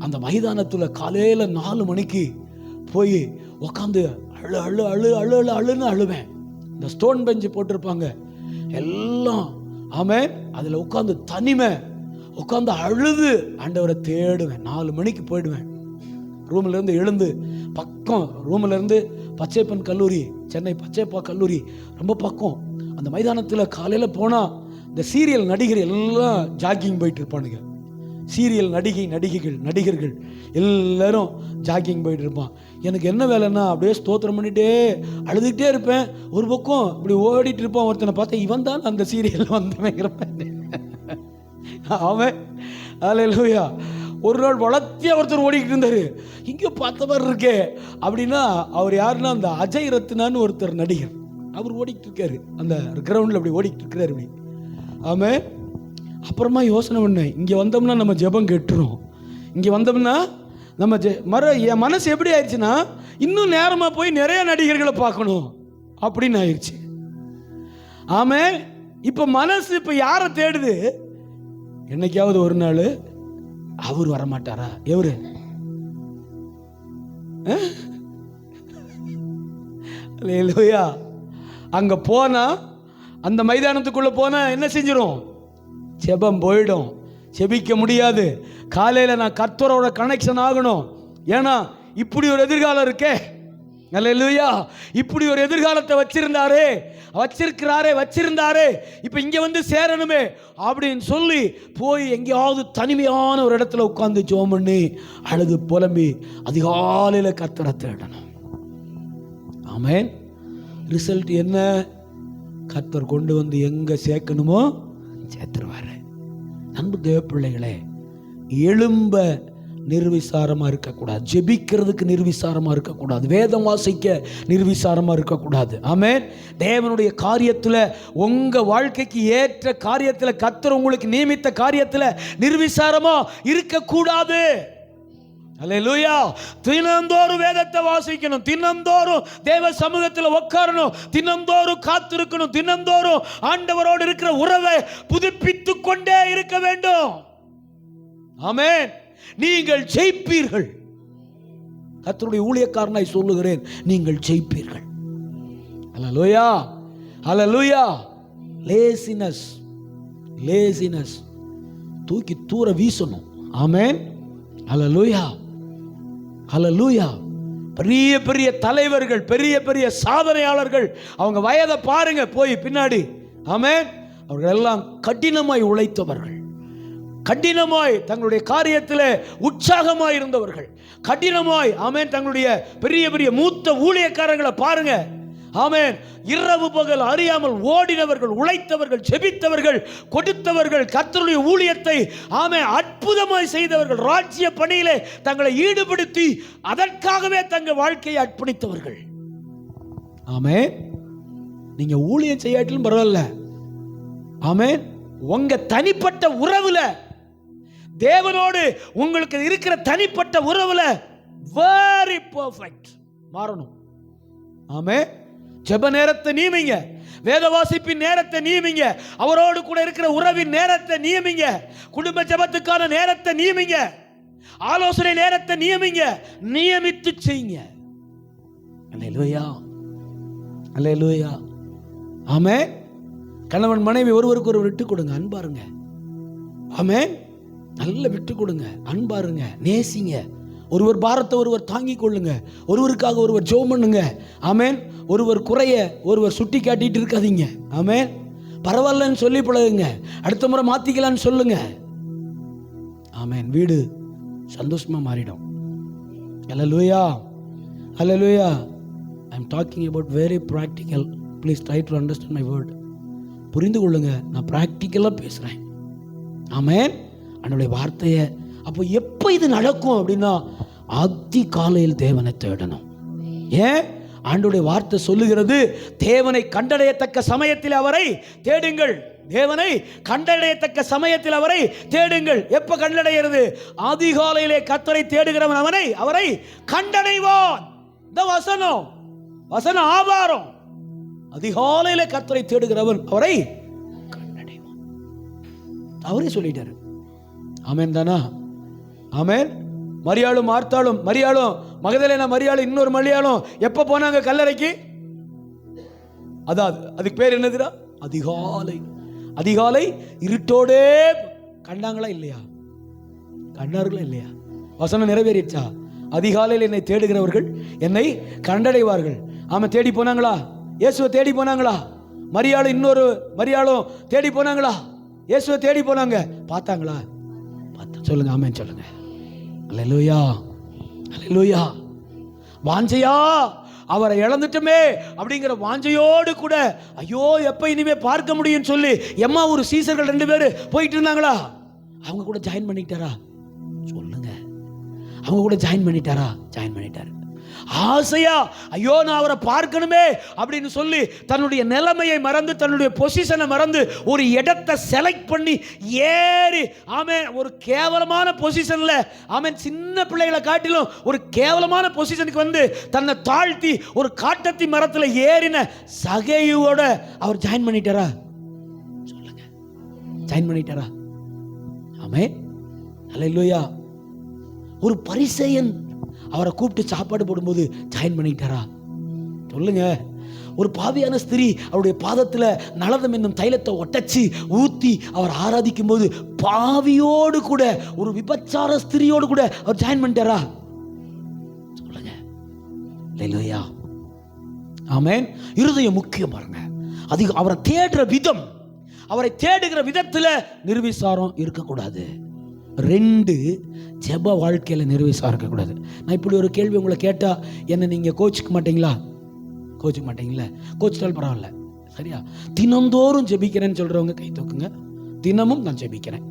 S1: அந்த மைதானத்துல காலையில 4 மணிக்கு போய் உக்காந்து அழு அழு அழு அழு அழு அழுன்னு அழுவேன். இந்த ஸ்டோன் பெஞ்சு போட்டிருப்பாங்க எல்லாம். ஆமென். அதுல உட்காந்து தனிமை உட்காந்து அழுது ஆண்டவரை தேடுவேன். 4 மணிக்கு போயிடுவேன். ரூம்ல இருந்து எழுந்து பக்கம், ரூம்ல இருந்து பச்சையப்பன் கல்லூரி, சென்னை பச்சையப்பா கல்லூரி ரொம்ப பக்கம். அந்த மைதானத்தில் காலையில் போனால் இந்த சீரியல் நடிகர் எல்லாம் ஜாக்கிங் போயிட்டு இருப்பானுங்க. சீரியல் நடிகர்கள் எல்லாரும் ஜாக்கிங் போயிட்டு இருப்பான். எனக்கு என்ன வேலைன்னா அப்படியே ஸ்தோத்திரம் பண்ணிட்டே அழுதுகிட்டே இருப்பேன். ஒரு பக்கம் இப்படி ஓடிட்டு இருப்பான். ஒருத்தனை பார்த்தா இவன் தான் அந்த சீரியல் வந்தவங்கிறப்ப. அவன் அல்லேலூயா. ஒரு நாள் வளர்த்தியா ஒருத்தர் ஓடிக்கிட்டு இருந்தாரு. இங்கே பார்த்தவர் இருக்கே அப்படின்னா அவர் யாருன்னா அந்த அஜய் ரத்னான்னு ஒருத்தர் நடிகர். அவர் ஓடிக்கிட்டு இருக்காரு அந்த கிரவுண்டில், அப்படி ஓடிக்கிட்டு இருக்கிறாரு அப்படி. ஆமாம். அப்புறமா யோசனை பண்ணேன், இங்கே வந்தோம்னா நம்ம ஜெபம் கெட்டுரும், இங்கே வந்தோம்னா நம்ம என் மனசு எப்படி ஆயிடுச்சுன்னா, இன்னும் நேரமாக போய் நிறைய நடிகர்களை பார்க்கணும் அப்படின்னு ஆயிடுச்சு. ஆமே, இப்போ மனசு இப்போ யாரை தேடுது? என்னைக்காவது ஒரு நாள் அவர் வரமாட்டாரா? எவரு? அல்லேலூயா. அங்க போனா, அந்த மைதானத்துக்குள்ள போனா என்ன செஞ்சிடும்? ஜெபம் போயிடும், ஜெபிக்க முடியாது. காலையில் நான் கர்த்தரோட கனெக்ஷன் ஆகணும். ஏன்னா இப்படி ஒரு எதிர்காலம் இருக்கே. அல்லேலூயா. இப்படி ஒரு எதிர்காலத்தை வச்சிருந்தாரே, இப்போ இங்கே வந்து சேரணுமே அப்படின்னு சொல்லி போய் எங்கேயாவது தனிமையான ஒரு இடத்துல உட்காந்து ஜெபம் பண்ணி அழுது புலம்பி அதிகாலையில் கர்த்தரை தேடணும். ஆமென். ரிசல்ட் என்ன? கர்த்தர் கொண்டு வந்து எங்கே சேர்க்கணுமோ சேர்த்துருவாரு. அன்பு தேவ பிள்ளைகளே, எழும்ப நிர்விசாரமாக இருக்கக்கூடாது, ஜெபிக்கிறதுக்கு நிர்விசாரமாக இருக்கக்கூடாது, வேதம் வாசிக்க நிர்விசாரமாக இருக்கக்கூடாது. ஆமென். தேவனுடைய காரியத்தில், உங்கள் வாழ்க்கைக்கு ஏற்ற காரியத்தில், கர்த்தர் உங்களுக்கு நியமித்த காரியத்தில் நிர்விசாரமாக இருக்கக்கூடாது. அல்லேலூயா. தினந்தோறும் வேதத்தை வாசிக்கணும், தினந்தோறும் தேவ சமூகத்தில் உட்காரணும், தினந்தோறும் காத்திருக்கணும், தினந்தோறும் ஆண்டவரோடு இருக்கிற உறவை புதுப்பித்துக் கொண்டே இருக்க வேண்டும். ஆமென். நீங்கள் ஜெயிப்பீர்கள். கர்த்தருடைய ஊழியக்காரனாய் சொல்லுகிறேன், நீங்கள் ஜெயிப்பீர்கள். அல்லேலூயா, அல்லேலூயா. லேசினஸ் தூக்கி தூர வீசணும். ஆமென். அல்லேலூயா, அல்லேலூயா. பெரிய பெரிய தலைவர்கள், பெரிய பெரிய சாதனையாளர்கள், அவங்க வயதை பாருங்க போய் பின்னாடி. ஆமென். அவர்கள் எல்லாம் கடினமாய் உழைத்தவர்கள், கடினமாய் தங்களுடைய காரியத்தில் உற்சாகமாய் இருந்தவர்கள், கடினமாய் ஆமென் தங்களுடைய பெரிய பெரிய மூத்த ஊழியக்காரர்களை பாருங்க. ஆமென். இரவு பகல் அறியாமல் ஓடினவர்கள், உழைத்தவர்கள், ஜெபித்தவர்கள், கொடுத்தவர்கள், கர்த்தருடைய ஊழியத்தை ஆமென் அற்புதமாய் செய்தவர்கள், ராஜ்ய பணியிலே தங்களை ஈடுபடுத்தி அதற்காகவே தங்கள் வாழ்க்கையை அர்ப்பணித்தவர்கள். ஆமென். நீங்க ஊழியம் செய்யாட்டிலும் பரவாயில்ல. ஆமென். உங்க தனிப்பட்ட உறவுல, தேவனோடு உங்களுக்கு இருக்கிற தனிப்பட்ட உறவுல வெரி பெர்ஃபெக்ட் மாறணும். ஆமென். ஜெப நேரத்தை நியமிங்க, வேத வாசிப்பின் நேரத்தை நியமிங்க, அவரோடு கூட இருக்கிற உறவின் நேரத்தை நியமிங்க, குடும்ப ஜெபத்துக்கான நேரத்தை நியமிங்க, ஆலோசனை நேரத்தை நியமிங்க, நியமித்து செய்யுங்க. அல்லேலூயா, அல்லேலூயா. ஆமென். கணவன் மனைவி ஒருவருக்கு ஒருவர் விட்டு கொடுங்க, அன்பாருங்க. ஆமென். நல்ல விட்டு கொடுங்க, அன்பாருங்க, நேசிங்க. ஒருவர் பாரத்தை ஒருவர் தாங்கிக் கொள்ளுங்க, ஒருவருக்காக ஒருவர் ஜெபம் பண்ணுங்க. ஆமென். ஒருவர் குறைய ஒருவர் சுட்டி காட்டிட்டு இருக்காதீங்க. ஆமென். பரவாயில்லன்னு சொல்லி பழகுங்க, அடுத்த முறை மாத்திக்கலான்னு சொல்லுங்க. ஆமென். வீடு சந்தோஷமா மாறிடும். அல்லேலூயா, அல்லேலூயா. I am talking about very practical. Please try to understand my word. புரிந்து கொள்ளுங்க, நான் ப்ராக்டிக்கலாக பேசுகிறேன். ஆமென். என்னுடைய வார்த்தையை அப்போ எப்போ இது நடக்கும் அப்படின்னா, அதி காலையில் தேவனை தேடணும். ஏன்? ஆண்டவருடைய வார்த்தை சொல்லுகிறது, தேவனை கண்டடையத்தக்க சமயத்தில் அவரை தேடுங்கள். தேவனை கண்டடையத்தக்க சமயத்தில் அவரை தேடுங்கள். எப்ப கண்டடைகிறது? அதிகாலையிலே கர்த்தரை தேடுகிறவன் அவரை கண்டடைவான். இந்த வசனம் ஆதாரம். அதிகாலையில கர்த்தரை தேடுகிறவன் அவரை கண்டடைவான். அவரே சொல்லிட்டாரு. ஆமென் தானா? ஆமென். மரியாளும் மார்த்தாளும், மரியாளும் மகதலேனா மரியாளும் இன்னொரு மரியாளும் எப்ப போனாங்க கல்லறைக்கு? அதாவது அதுக்கு பேர் என்னதுடா? அதிகாலை இருட்டோடே கண்டாங்களா இல்லையா? கண்டார்களா இல்லையா? வசனம் நிறைவேறிச்சா? அதிகாலையில் என்னை தேடுகிறவர்கள் என்னை கண்டடைவார்கள். ஆமா, தேடி போனாங்களா? இயேசுவை தேடி போனாங்களா? மரியாளும் இன்னொரு மரியாளும் தேடி போனாங்களா? இயேசுவை தேடி போனாங்க. பார்த்தாங்களா? சொல்லுங்க, ஆமென் சொல்லுங்க. அல்லேலூயா, அல்லேலூயா. வாஞ்சையா அவரை இழந்துட்டோமே அப்படிங்கிற வாஞ்சையோடு கூட, ஐயோ எப்ப இனிமே பார்க்க முடியும் சொல்லி எம்மா ஒரு சீசர்கள் 2 பேர் போயிட்டு இருந்தாங்களா? அவங்க கூட ஜாயின் பண்ணிட்டாரா? சொல்லுங்க, அவங்க கூட ஜாயின் பண்ணிட்டாரா? ஜாயின் பண்ணிட்டாரு. ஆசையா ஐயோ நான் அவரை பார்க்கணுமே அப்படின்னு சொல்லி தன்னுடைய நிலைமையை மறந்து, தன்னுடைய பொசிஷனை மறந்து, ஒரு இடத்தை செலக்ட் பண்ணி ஏறி, ஆமென், ஒரு கேவலமான பொசிஷன்ல, ஆமென், சின்ன பிள்ளைகளை காட்டிலும் ஒரு கேவலமான பொசிஷனுக்கு வந்து தன்னை தாழ்த்தி ஒரு காட்டத்தி மரத்தில் ஏறின சகையோட அவர் ஜாயின் பண்ணிட்டாரா? சொல்லுங்க, ஜாயின் பண்ணிட்டாரா? ஆமென், அல்லேலூயா. ஒரு பரிசேயன் அவரை கூப்பிட்டு சாப்பாடு போடும்போது ஜாயின் பண்ணிட்டாரா? சொல்லுங்க. ஒரு பாவியான ஸ்திரீ அவருடைய பாதத்தில் நலதம் என்னும் தைலத்தை ஒட்டச்சி ஊத்தி அவர் ஆராதிக்கும் போது பாவியோடு கூட, ஒரு விபச்சார ஸ்திரியோடு கூட அவர் ஜாயின் பண்ணிட்டாரா? சொல்லுங்க, அல்லேலூயா. ஆமென். இருதயம் முக்கியம் பாருங்க. அது அவரை தேடுற விதம், அவரை தேடுகிற விதத்தில் நிர்விசாரம் இருக்கக்கூடாது. 2, ஜெப வாழ்க்கையில் நிர்விசாரம் இருக்கக்கூடாது. நான் இப்படி ஒரு கேள்வி உங்களை கேட்டால் என்ன நீங்கள் கோச்சிக்க மாட்டீங்களா? கோச்சிக்க மாட்டீங்களா? கோச்சிட்டால் பரவாயில்ல, சரியா? தினந்தோறும் ஜெபிக்கிறேன்னு சொல்கிறவங்க கை தூக்குங்க. தினமும் நான் ஜெபிக்கிறேன்.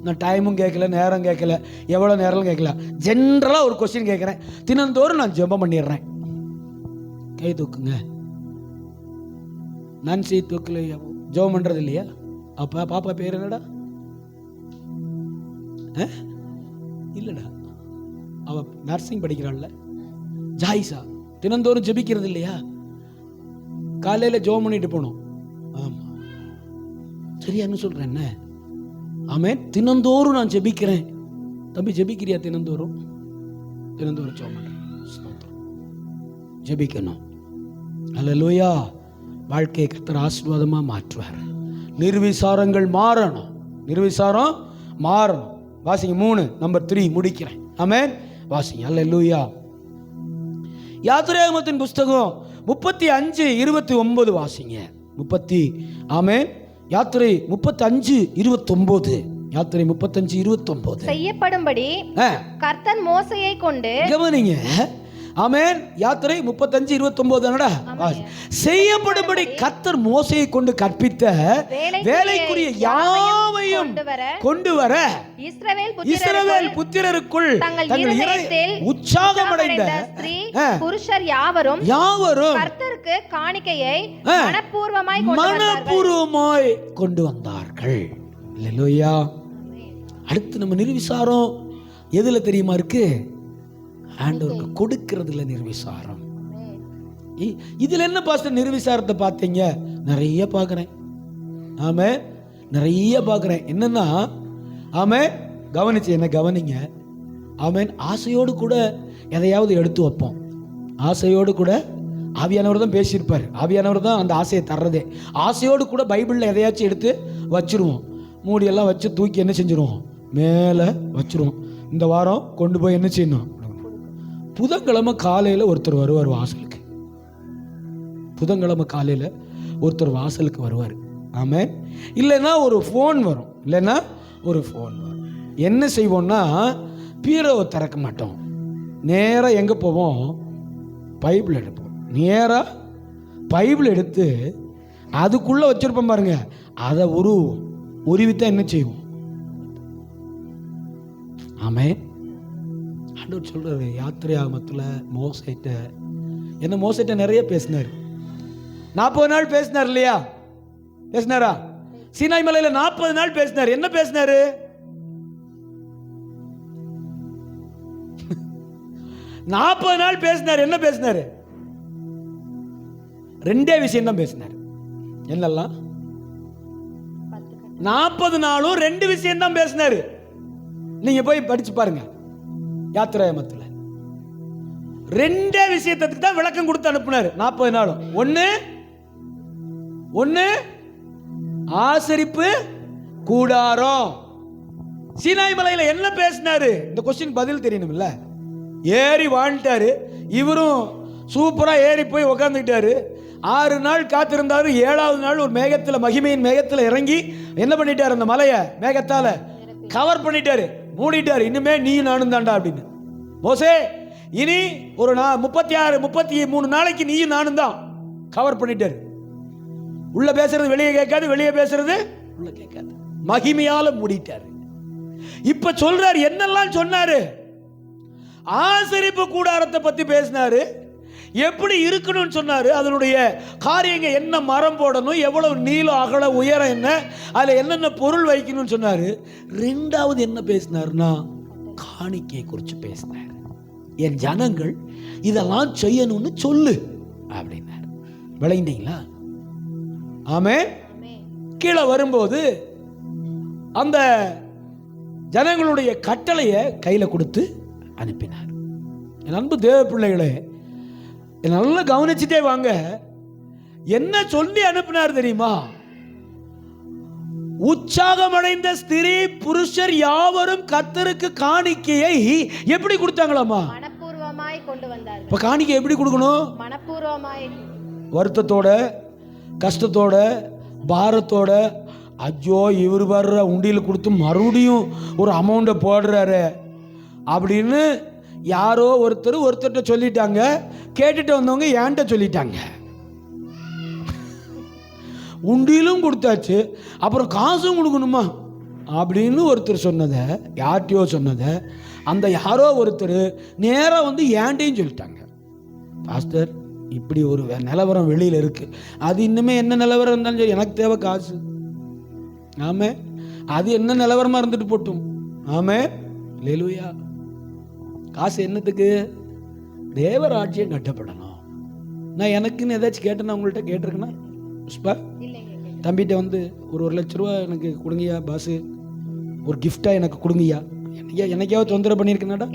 S1: நான் டைமும் கேட்கல, நேரம் கேட்கல, எவ்வளோ நேரம் கேட்கல, ஜென்ரலாக ஒரு கொஸ்டின் கேட்குறேன். தினந்தோறும் நான் ஜெபம் பண்ணிடுறேன். கை தூக்குங்க. நான்சி தூக்கல, ஜெபம் பண்ணுறது இல்லையா? அப்போ பாப்பா பேர் என்னடா? இல்லடா, அவ நர்சிங் படிக்கிறாள்ல, ஜாயிசா. தினந்தோறும் ஜெபிக்கிறது இல்லையா? காலையில் ஜெபம் பண்ணிட்டு போனோம். ஆமா, சரியான்னு சொல்றேன் என்ன? ஆமென். தினந்தோறும் நான் ஜெபிக்கிறேன். தம்பி ஜெபிக்கிறியா? தினந்தோறும் தினந்தோறும் ஜெபம் பண்றேன். ஜெபிக்கணும். அல்லேலூயா. வாழ்க்கையை கர்த்தர் ஆசீர்வாதமா மாற்றுவார். நிர்விசாரங்கள் மாறணும். நிர்விசாரம் மாறணும். வாசிங்க 3 நம்பர் 3 முடிக்கிறேன். ஆமென். வாசிங்க. அல்லேலூயா. யாத்திராகமத்தின் புஸ்தகம் 35:29 வாசிங்க. 30. ஆமென். யாத்திரை 35:29. யாத்திரை 35:29
S2: செய்யப்படும்படி கர்த்தர் மோசேயை கொண்டு, கவனிங்க,
S1: ஆமென். யாத்திரை 35:29 செய்யப்படும்படி கர்த்தர் மோசேயை கொண்டு கற்பித்த வேலைக்குரிய யாவையும் கொண்டு வர இஸ்ரவேல் புத்திரருக்குள் தங்கள் உற்சாகமடைந்த
S2: புருஷர் யாவரும் கர்த்தருக்கு காணிக்கையை மனப்பூர்வமாய்
S1: கொண்டு வந்தார்கள். அல்லேலூயா. அடுத்து நம்ம நிர்விசாரம் எதுல தெரியுமா இருக்கு? ஆண்டவருக்கு கொடுக்கிறதுல நிர்விசாரம். இதுல என்ன பாஸ்டர் நிர்விசாரத்தை பார்த்தீங்க? நிறைய பார்க்கிறேன். ஆமே, நிறைய பார்க்கிறேன். என்னன்னா, ஆமே, கவனிச்சு என்ன கவனிங்க. ஆமேன். ஆசையோடு கூட எதையாவது எடுத்து வைப்போம். ஆசையோடு கூட ஆவியானவர் தான் பேசியிருப்பார். ஆவியானவர் தான் அந்த ஆசையை தர்றதே. ஆசையோடு கூட பைபிளில் எதையாச்சும் எடுத்து வச்சிருவோம். மூடியெல்லாம் வச்சு தூக்கி என்ன செஞ்சிருவோம்? மேலே வச்சிருவோம். இந்த வாரம் கொண்டு போய் என்ன செய்யணும்? புதன்கிழமை காலையில் ஒருத்தர் வருவார் வாசலுக்கு. புதன்கிழமை காலையில் ஒருத்தர் வாசலுக்கு வருவார். ஆமாம். இல்லைன்னா ஒரு ஃபோன் வரும். இல்லைன்னா ஒரு ஃபோன் வரும். என்ன செய்வோம்னா, பீரோவை திறக்க மாட்டோம். நேராக எங்கே போவோம்? பைபிள் எடுப்போம். நேராக பைபிள் எடுத்து அதுக்குள்ளே வச்சுருப்போம் பாருங்க, அதை உருவித்தான் என்ன செய்வோம்? ஆமாம். ஆண்டவர் சொல்றாரு யாத்திராகமத்தில் மோசேட்ட, என்ன மோசேட்ட நிறைய பேசினார். 40 நாள் பேசினார் இல்லையா? பேசினாரா? சீனாய் மலையில 40 நாள் பேசினார். என்ன பேசினாரு? நாள் பேசினார். என்ன பேசினாரு? 2 விஷயம் தான் பேசினார். என்னெல்லாம்? 40 நாளும் 2 விஷயம் தான் பேசினாரு. நீங்க போய் படிச்சு பாருங்க. யாத்திராகமத்தில் 2 விஷயத்துக்கு தான் விளக்கம் கொடுத்து அனுப்புனார் 40 நாளும். ஒன்னு ஆசரிப்பு கூடாரம். சீனாய் மலையில என்ன பேசினாரு? இந்த கொஸ்டின் பதில் தெரியணும்ல. ஏறி வாழ்ந்தாரு. இவரும் சூப்பரா ஏறி போய் உக்காந்துக்கிட்டாரு. 6 நாள் காத்திருந்தாரு. 7வது நாள் ஒரு மேகத்தில், மகிமையின் மேகத்தில் இறங்கி என்ன பண்ணிட்டாரு? அந்த மலையை மேகத்தால கவர் பண்ணிட்டாரு, மூடிட்டாரு. இனிமே நீ நானும் தாண்டா அப்படின்னு. மோசே, இனி ஒரு 33 நாளைக்கு நீயும் நானும் தான். கவர் பண்ணிட்டாரு. உள்ள பேசுறது வெளியே கேட்காது, வெளியே பேசுறது உள்ள கேட்காது. மகிமையால மூடிட்டாரு. இப்ப சொல்றாரு, என்னெல்லாம் சொன்னாரு? ஆசரிப்பு கூடாரத்தை பத்தி பேசினாரு, எப்படி இருக்கணும்னு சொன்னாரு, அதனுடைய காரியங்க என்ன, மரம் போடணும், எவ்வளவு நீளம் அகல உயரம் என்ன, அதுல என்னென்ன பொருள் வைக்கணும்னு சொன்னாரு. ரெண்டாவது என்ன பேசினாருன்னா காணிக்கையை குறித்து பேசினார். என் ஜனங்கள் இதெல்லாம் செய்யணும்னு சொல்லு அப்படின்னாரு. விளங்கிட்டீங்களா? ஆமே. கீழே வரும்போது அந்த ஜனங்களுடைய கட்டளையை கையில கொடுத்து அனுப்பினார். என் அன்பு தேவ பிள்ளைகளே, நல்லா கவனிச்சுட்டே வாங்க. என்ன சொல்லி அனுப்பினார் தெரியுமா? உற்சாகமடைந்த ஸ்திரீ புருஷர் யாவரும் கர்த்தருக்கு காணிக்கையை எப்படி கொடுத்தாங்களாமா?
S2: மனப்பூர்வமாய் கொண்டு வந்தார்கள்.
S1: இப்ப காணிக்கை எப்படி கொடுக்கணும்?
S2: மனப்பூர்வமாய், வருத்தத்தோட,
S1: கஷ்டத்தோட, பாரத்தோட. ஐயோ இவர் வர்ற உண்டியில் கொடுத்து மறுபடியும் ஒரு அமௌண்ட்டை போடுறாரு அப்படின்னு யாரோ ஒருத்தர்கிட்ட சொல்லிட்டாங்க. கேட்டுட்டு வந்தவங்க என்கிட்ட சொல்லிட்டாங்க. உண்டியிலும் கொடுத்தாச்சு, அப்புறம் காசும் கொடுக்கணுமா அப்படின்னு ஒருத்தர் சொன்னதை, யார்கிட்டயோ சொன்னதை அந்த யாரோ ஒருத்தர் நேராக வந்து ஏன்ட்டையும் சொல்லிட்டாங்க. பாஸ்டர், இப்படி ஒரு நிலவரம் வெளியில் இருக்கு. அது இன்னுமே என்ன நிலவரம் இருந்தாலும் சரி, எனக்கு தேவை காசு. ஆமே, அது என்ன நிலவரமா இருந்துட்டு போட்டும். ஆமே, அல்லேலூயா. காசு என்னத்துக்கு? தேவராஜ்யம் கட்டப்படணும். நான் எனக்குன்னு ஏதாச்சும் கேட்டேன்னா உங்கள்கிட்ட கேட்டிருக்கேன்னா, புஷ்பா தம்பிகிட்ட வந்து ஒரு லட்ச ரூபா எனக்கு கொடுங்கய்யா பாசு, ஒரு கிஃப்டாக எனக்கு கொடுங்கய்யா, என்னைக்காவது தொந்தரவு பண்ணியிருக்கேனாடா?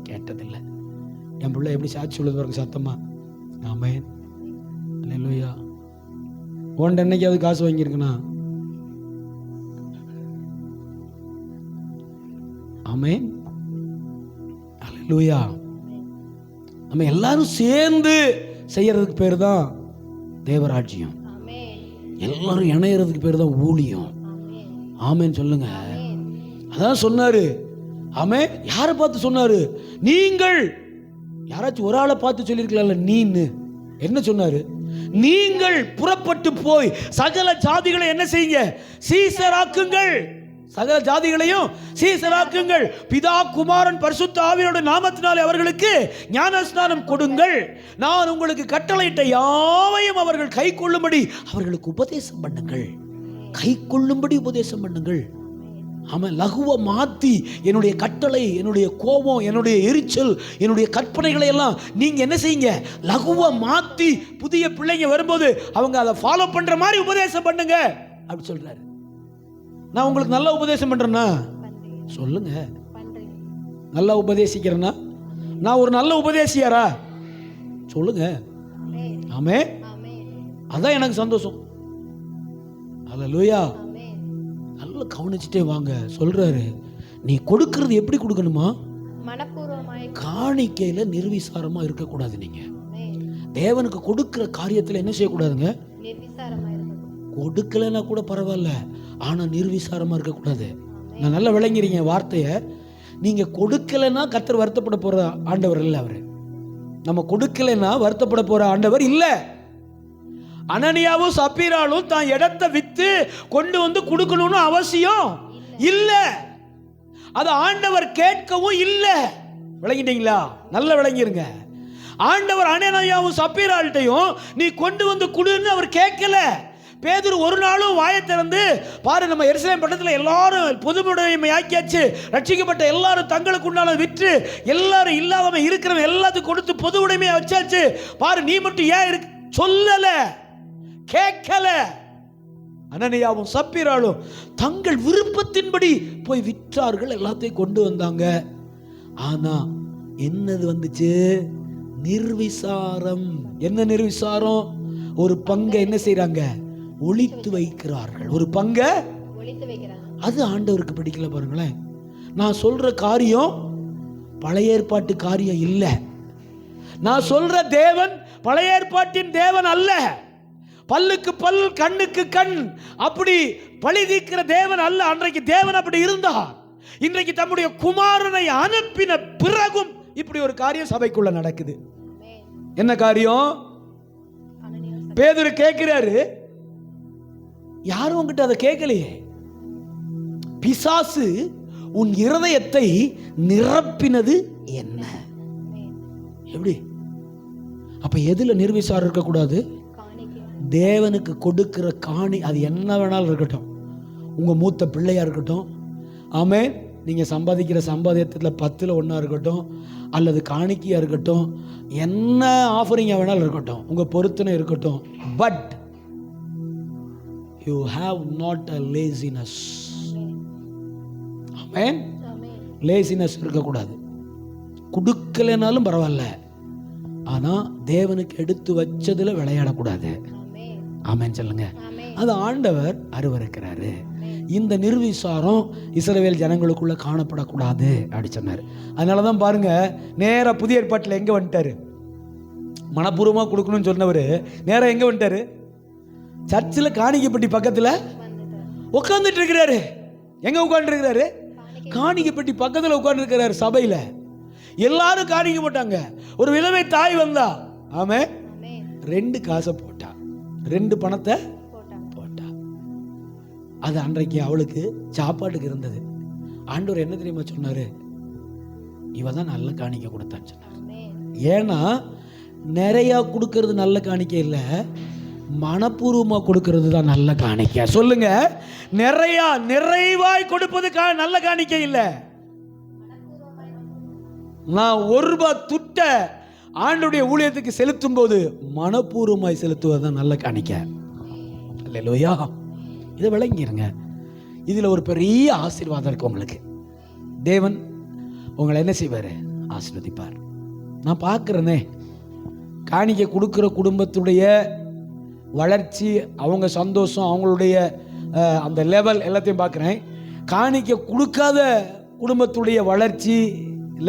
S1: கேட்டதில்லை. என் பிள்ளை எப்படி சாட்சி சொல்லுது பாருங்க சத்தமா. ஆமேன், அல்லேலூயா. உன்கிட்ட என்னைக்காவது காசு வாங்கியிருக்கேனா? ஆமேன், அல்லேலூயா. நம்ம எல்லாரும் சேர்ந்து செய்யறதுக்கு பேர் தான் தேவராஜ்யம். எல்லாரும் இணையறதுக்கு பேர் தான் ஊழியம். ஆமேன் சொல்லுங்க. அதான் சொன்னாரு. ஆமே, யாரை பார்த்து சொன்னாரு? நீங்கள். யாராச்சும் ஒரு ஆளை பார்த்து சொல்லியிருக்கலாம்ல நீன்னு. என்ன சொன்னாரு? நீங்கள் புறப்பட்டு போய் சகல ஜாதிகளை என்ன செய்யுங்க? சீசராக்குங்கள். சகல ஜாதிகளையும் சீசராக்குங்கள். பிதா குமாரன் பரிசுத்த ஆவியோட நாமத்தினாலே அவர்களுக்கு ஞானஸ்நானம் கொடுங்கள். நான் உங்களுக்கு கட்டளையிட்ட யாவையும் அவர்கள் கை கொள்ளும்படி அவர்களுக்கு உபதேசம் பண்ணுங்கள். கை கொள்ளும்படி உபதேசம் பண்ணுங்கள். ஆமாம், லகுவ மாற்றி என்னுடைய கட்டளை, என்னுடைய கோபம், என்னுடைய எரிச்சல், என்னுடைய கற்பனைகளை எல்லாம் நீங்க என்ன செய்யுங்க? லகுவ மாற்றி புதிய பிள்ளைங்க வரும்போது அவங்க அதை ஃபாலோ பண்ற மாதிரி உபதேசம் பண்ணுங்க அப்படி சொல்றாரு. நான் உங்களுக்கு நல்ல உபதேசம் பண்றேன்னா சொல்லுங்க. நல்லா உபதேசிக்கிறேன்னா நான் ஒரு நல்ல உபதேசியாரா? சொல்லுங்க. ஆமே, அதான் எனக்கு சந்தோஷம். அல்லேலூயா. நல்லா கவனிச்சுட்டே வாங்க. சொல்றாரு, நீ கொடுக்கிறது எப்படி கொடுக்கணுமா? மனப்பூர்வமாய். காணிக்கையில நிர்விசாரமா இருக்கக்கூடாது. நீங்க தேவனுக்கு கொடுக்கிற காரியத்தில் என்ன செய்யக்கூடாதுங்க? கொடுக்கலன்னா கூட பரவாயில்ல, ஆனா நிர்விசாரமா இருக்கக்கூடாது. நான் நல்லா விளங்கிறீங்க வார்த்தையை. நீங்க கொடுக்கலன்னா கர்த்தர் வருத்தப்பட போற ஆண்டவர் இல்லை. அவரு நம்ம கொடுக்கலன்னா வருத்தப்பட போற ஆண்டவர் இல்லை. அனனியாவும் சப்பீராலும் தான் இடத்தை வித்து கொண்டு வந்து கொடுக்கணும்னு அவசியம் இல்ல. அது ஆண்டவர் கேட்கவும் இல்லை. விளங்கிட்டீங்களா? நல்ல விளங்கிருங்க. ஆண்டவர் அனனியாவும் சப்பீரால்ட்டையும் நீ கொண்டு வந்து கொடுன்னு அவர் கேட்கல. பேதுரு ஒரு நாளும் வாயை திறந்து பாரு, நம்ம எருசலேம் பட்டணத்தில் எல்லாரும் பொதுமுடைமை ஆக்கியாச்சு, ரட்சிக்கப்பட்ட எல்லாரும் தங்களுக்கு உண்டான விற்று எல்லாரும் இல்லாதவன் இருக்கிறவன் எல்லாத்துக்கும் கொடுத்து பொது உடைமையை வச்சாச்சு, பாரு நீ மட்டும் ஏன் இருக்கு சொல்லல, கேட்கல. அனனியாவும் சப்பீராலும் தங்கள் விருப்பத்தின்படி போய் விற்றார்கள், எல்லாத்தையும் கொண்டு வந்தாங்க. ஆனா என்னது வந்துச்சு? நிர்விசாரம். என்ன நிர்விசாரம்? ஒரு பங்கை என்ன செய்யறாங்க? ஒளித்து வைக்கிறார்கள். ஒரு பங்கை ஒளித்து வைக்கிறாங்க. அது ஆண்டவருக்கு பிடிக்கல. பாருங்களேன், நான் சொல்ற காரியம் பழைய ஏற்பாட்டு காரியம் இல்ல. நான் சொல்ற தேவன் பழைய ஏற்பாட்டின் தேவன் அல்ல. பல்லுக்கு பல், கண்ணுக்கு கண் அப்படி பழி தீர்க்கிற தேவன் அல்ல. அன்றைக்கு தேவன் அப்படி இருந்தார். இன்றைக்கு தம்முடைய குமாரனை அனுப்பின பிறகும் இப்படி ஒரு காரியம் சபைக்குள்ள நடக்குது. என்ன காரியம்? பேதுரு கேட்கிறாரு, யாரும் உங்ககிட்ட அதை கேட்கலையே. பிசாசு உன் இருதயத்தை நிரப்பினது என்ன? எப்படி? அப்ப எதுல நிர்விசாரம் இருக்கக்கூடாது? தேவனுக்கு கொடுக்கிற காணி, அது என்ன வேணாலும் இருக்கட்டும். உங்க மூத்த பிள்ளையா இருக்கட்டும், ஆமென், நீங்க சம்பாதிக்கிற சம்பாதியத்தில் 10ல் 1 இருக்கட்டும், அல்லது காணிக்கையா இருக்கட்டும், என்ன ஆஃபரிங்கா வேணாலும் இருக்கட்டும், உங்க பொருத்தனை இருக்கட்டும். But you have not a laziness. Amen. Laziness இருக்கக்கூடாது. கொடுக்கலைனாலும் பரவாயில்ல, ஆனா தேவனுக்கு எடுத்து வச்சதுல விளையாடக்கூடாது. ஆமென் சொல்லுங்க. அது ஆண்டவர் அருவருக்கிறாரு. இந்த நிர்விசாரம் இஸ்ரவேல் ஜனங்களுக்குள்ள காணப்படக்கூடாது அப்படி சொன்னார். அதனாலதான் பாருங்க, நேரா புதிய ஏற்பாட்டில் எங்க வந்துட்டாரு? மனப்பூர்வமா கொடுக்கணும்னு சொன்னவர் நேரா எங்க வந்துட்டாரு? சர்ச்சில் காணிக்கைப்பட்டி பக்கத்துல உட்கார்ந்துட்டு இருக்கிறாரு. எங்க உட்கார்ந்து இருக்கிறாரு? காணிக்கைப்பட்டி பக்கத்துல உட்கார்ந்து இருக்கிறாரு. சபையில எல்லாரும் காணிக்கை போட்டாங்க. ஒரு விதவை தாய் வந்தா, ஆமே, 2 காசை போட்டா, 2 பணத்தை போட்டா. அது அன்றைக்கு அவளுக்கு சாப்பாட்டுக்கு இருந்தது. ஆண்டவர் என்ன தெரியுமா சொன்னாரு? இவ தான் நல்ல காணிக்கை கொடுத்தான்னு சொன்னார். ஏன்னா நிறைய கொடுக்கறது நல்ல காணிக்கை இல்ல, மனப்பூர்வமா கொடுக்கிறது தான் நல்ல காணிக்கை. சொல்லுங்க, நிறைவாய் கொடுப்பது நல்ல காணிக்கை இல்ல. நான் 1 ரூபாய் துட்ட ஆண்டுடைய ஊழியத்துக்கு செலுத்தும் போது மனப்பூர்வமாய் செலுத்துவதுதான் நல்ல காணிக்கை. அல்லேலூயா. இதை விளங்கிருங்க. இதுல ஒரு பெரிய ஆசீர்வாதம் இருக்கு உங்களுக்கு. தேவன் உங்களை என்ன செய்வாரு? ஆசீர்வதிப்பார். நான் பார்க்கிறேனே, காணிக்கை கொடுக்கிற குடும்பத்துடைய வளர்ச்சி, அவங்க சந்தோஷம், அவங்களுடைய அந்த லெவல் எல்லாத்தையும் பார்க்குறேன். காணிக்கை கொடுக்காத குடும்பத்துடைய வளர்ச்சி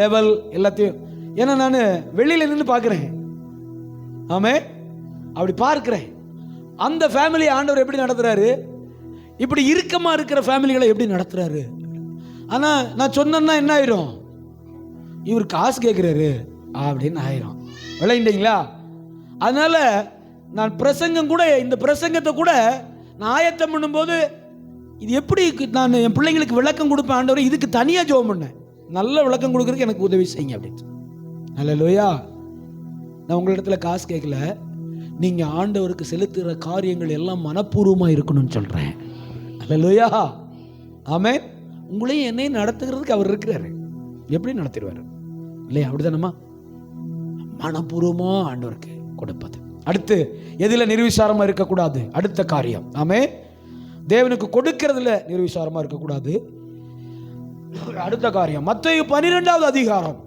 S1: லெவல் எல்லாத்தையும், ஏன்னா நான் வெளியில நின்று பார்க்குறேன். ஆமே, அப்படி பார்க்கிறேன். அந்த ஃபேமிலி ஆண்டவர் எப்படி நடத்துறாரு, இப்படி இறுக்கமா இருக்கிற ஃபேமிலிகளை எப்படி நடத்துறாரு. ஆனா நான் சொன்னேன்னா என்ன ஆயிரும்? இவர் காசு கேட்கிறாரு அப்படின்னு ஆயிரும். விளையாண்டீங்களா? அதனால நான் பிரசங்கம் கூட, இந்த பிரசங்கத்தை கூட நான் ஆயத்தம் பண்ணும்போது இது எப்படி நான் என் பிள்ளைங்களுக்கு விளக்கம் கொடுப்பேன். ஆண்டவர் இதுக்கு தனியாக ஜெபம் பண்ணேன், நல்ல விளக்கம் கொடுக்கறதுக்கு எனக்கு உதவி செய்யுங்க அப்படின்னு. அல்லேலூயா. நான் உங்களிடத்துல காசு கேட்கல, நீங்க ஆண்டவருக்கு செலுத்துகிற காரியங்கள் எல்லாம் மனப்பூர்வமா இருக்கணும்னு சொல்றேன். அல்லேலூயா. ஆமென். உங்களையும் என்னையும் நடத்துகிறதுக்கு அவர் இருக்கிறாரு. எப்படி நடத்திடுவாரு இல்லையா? அப்படிதானம்மா? மனப்பூர்வமா ஆண்டவருக்கு கொடுப்பது. அடுத்து எதுல நிர்விசாரமா இருக்கக்கூடாது? அடுத்த காரியம், ஆமென், தேவனுக்கு கொடுக்கிறதுல நிர்விசாரமா இருக்கக்கூடாது. அடுத்த காரியம் மத்தேயு 12வது அதிகாரம்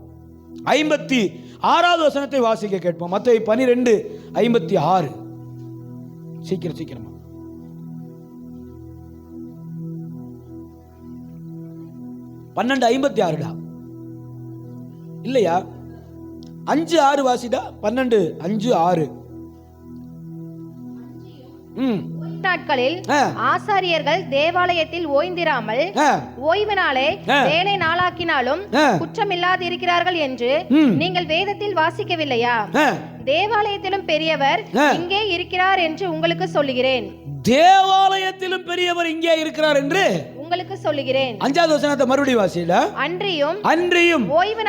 S1: 56வது வசனத்தை வாசிக்க கேட்போம். மத்தேயு 12:56. சீக்கிரமா 12:56 இல்லையா? 5:6 வாசிடா. 12:5-6.
S2: நாட்களில் ஆசாரியர்கள் தேவாலயத்தில் ஓய்ந்திராமல் ஓய்வு நாளை வேலை நாளாக்கினாலும் குற்றமில்லாது இருக்கிறார்கள் என்று நீங்கள் வேதத்தில் வாசிக்கவில்லையா? தேவாலயத்திலும் பெரியவர் இங்கே இருக்கிறார் என்று உங்களுக்கு சொல்லுகிறேன்.
S1: தேவாலயத்திலும் பெரியவர் இங்கே இருக்கிறார் என்று
S2: உங்களுக்கு சொல்லுகிறேன்.
S1: 5வது வசனத்தை மறுபடியும் வாசியல. அன்றியும் ஓய்வு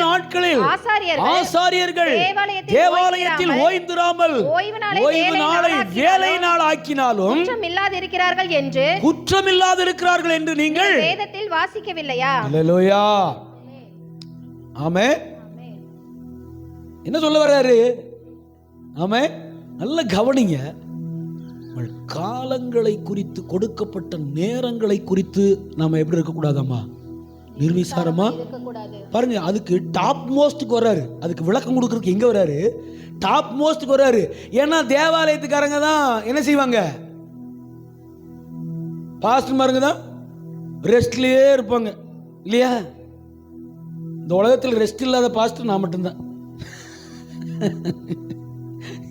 S1: நாட்களில் ஆசாரியர்கள் தேவாலயத்தில் ஓய்ந்திராமல் ஓய்வு நாளை வேலை நாள் ஆக்கினாலும் குற்றமில்லாது இருக்கிறார்கள் என்று நீங்கள்
S2: வேதத்தில் வாசிக்கவில்லையா?
S1: அல்லேலூயா. ஆமென். என்ன சொல்ல வர்றாரு? ஆமென். நல்ல கவனிங்க. காலங்களை குறித்து, கொடுக்கப்பட்ட நேரங்களை குறித்து நாம எப்படி இருக்கக்கூடாதாமா? நிர்விசாரமா பாருங்க. அதுக்கு டாப் மோஸ்டுக்கு வர்றாரு. அதுக்கு விளக்கம் கொடுக்கறதுக்கு எங்க வர்றாரு? டாப் மோஸ்டுக்கு வர்றாரு. ஏன்னா தேவாலயத்துக்காரங்க தான் என்ன செய்வாங்க? பாஸ்டர்மாருங்க தான் ரெஸ்ட்லயே இருப்பாங்க இல்லையா? இந்த உலகத்தில் ரெஸ்ட் இல்லாத பாஸ்டர் நான் மட்டும்தான்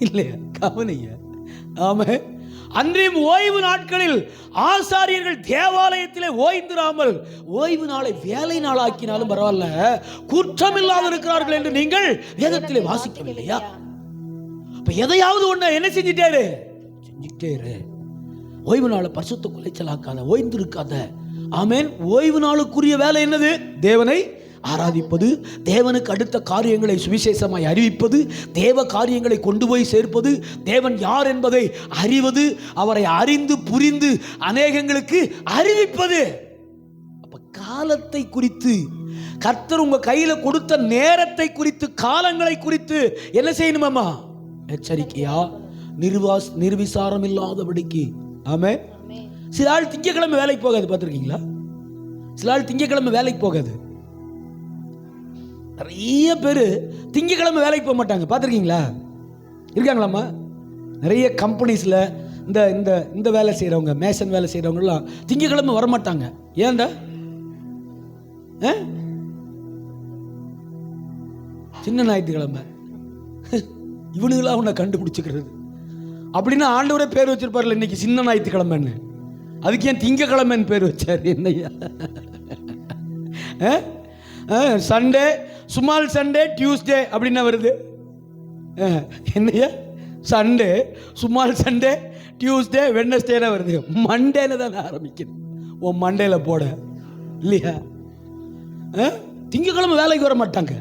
S1: இல்லையா? கவனிங்க. ஆமா. அன்றையும் ஓய்வு நாட்களில் ஆசாரியர்கள் தேவாலயத்திலே ஓய்ந்திராமல் ஓய்வு நாளை வேலை நாளாக்கினாலும் பரவாயில்ல, குற்றமில்லாத இருக்கிறார்கள் என்று நீங்கள் வேதத்திலே வாசிக்கவில்லையா? அப்ப எதையாவது ஒண்ணு என்ன செஞ்சிட்டாரு? செஞ்சுட்டே இரு. ஓய்வு நாளை பரிசுத்த குலைச்சலாக்காத, ஓய்ந்திருக்காத. ஆமென். ஓய்வு நாளுக்குரிய வேலை என்னது? தேவனை ஆராதிப்பது, தேவனுக்கு அடுத்த காரியங்களை சுவிசேஷமாய் அறிவிப்பது, தேவ காரியங்களை கொண்டு போய் சேர்ப்பது, தேவன் யார் என்பதை அறிவது, அவரை அறிந்து புரிந்து அநேகங்களுக்கு அறிவிப்பது. அப்ப காலத்தை குறித்து, கர்த்தர் உங்க கையில கொடுத்த நேரத்தை குறித்து, காலங்களை குறித்து என்ன செய்யணுமாமா? எச்சரிக்கையா, நிர்விசாரம் இல்லாதபடிக்கு. ஆமென். சில ஆள் திங்கக்கிழமை வேலைக்கு போகாது, பார்த்துருக்கீங்களா? சில ஆள் திங்கக்கிழமை வேலைக்கு போகாது. நிறைய பேர் திங்கக்கிழமை வேலைக்கு போக மாட்டாங்க, பார்த்துருக்கீங்களா? இருக்காங்களாம்மா? நிறைய கம்பெனிஸில் இந்த இந்த இந்த வேலை செய்கிறவங்க, மேசன் வேலை செய்கிறவங்கலாம் திங்கக்கிழமை வரமாட்டாங்க. ஏன்டா? சின்ன ஞாயிற்றுக்கிழமை இவனுங்களாம் உன்னை கண்டுபிடிச்சிக்கிறது அப்படின்னா ஆண்டவரே பேர் வச்சிருப்பார்ல இன்னைக்கு சின்ன ஞாயிற்றுக்கிழமைன்னு. அதுக்கு ஏன் திங்கக்கிழமைன்னு பேர் வச்சார்? என்னையா? சண்டே, சுமால் சண்டே, டியூஸ்டே அப்படின்னா வருது. என்னையா? சண்டே, சுமால் சண்டே, டியூஸ்டே, வெட்னஸ்டேனா வருது. மண்டேல தான் ஆரம்பிக்குது. ஓ மண்டேல போட இல்லையா? திங்கக்கிழமை வேலைக்கு வர மாட்டாங்க,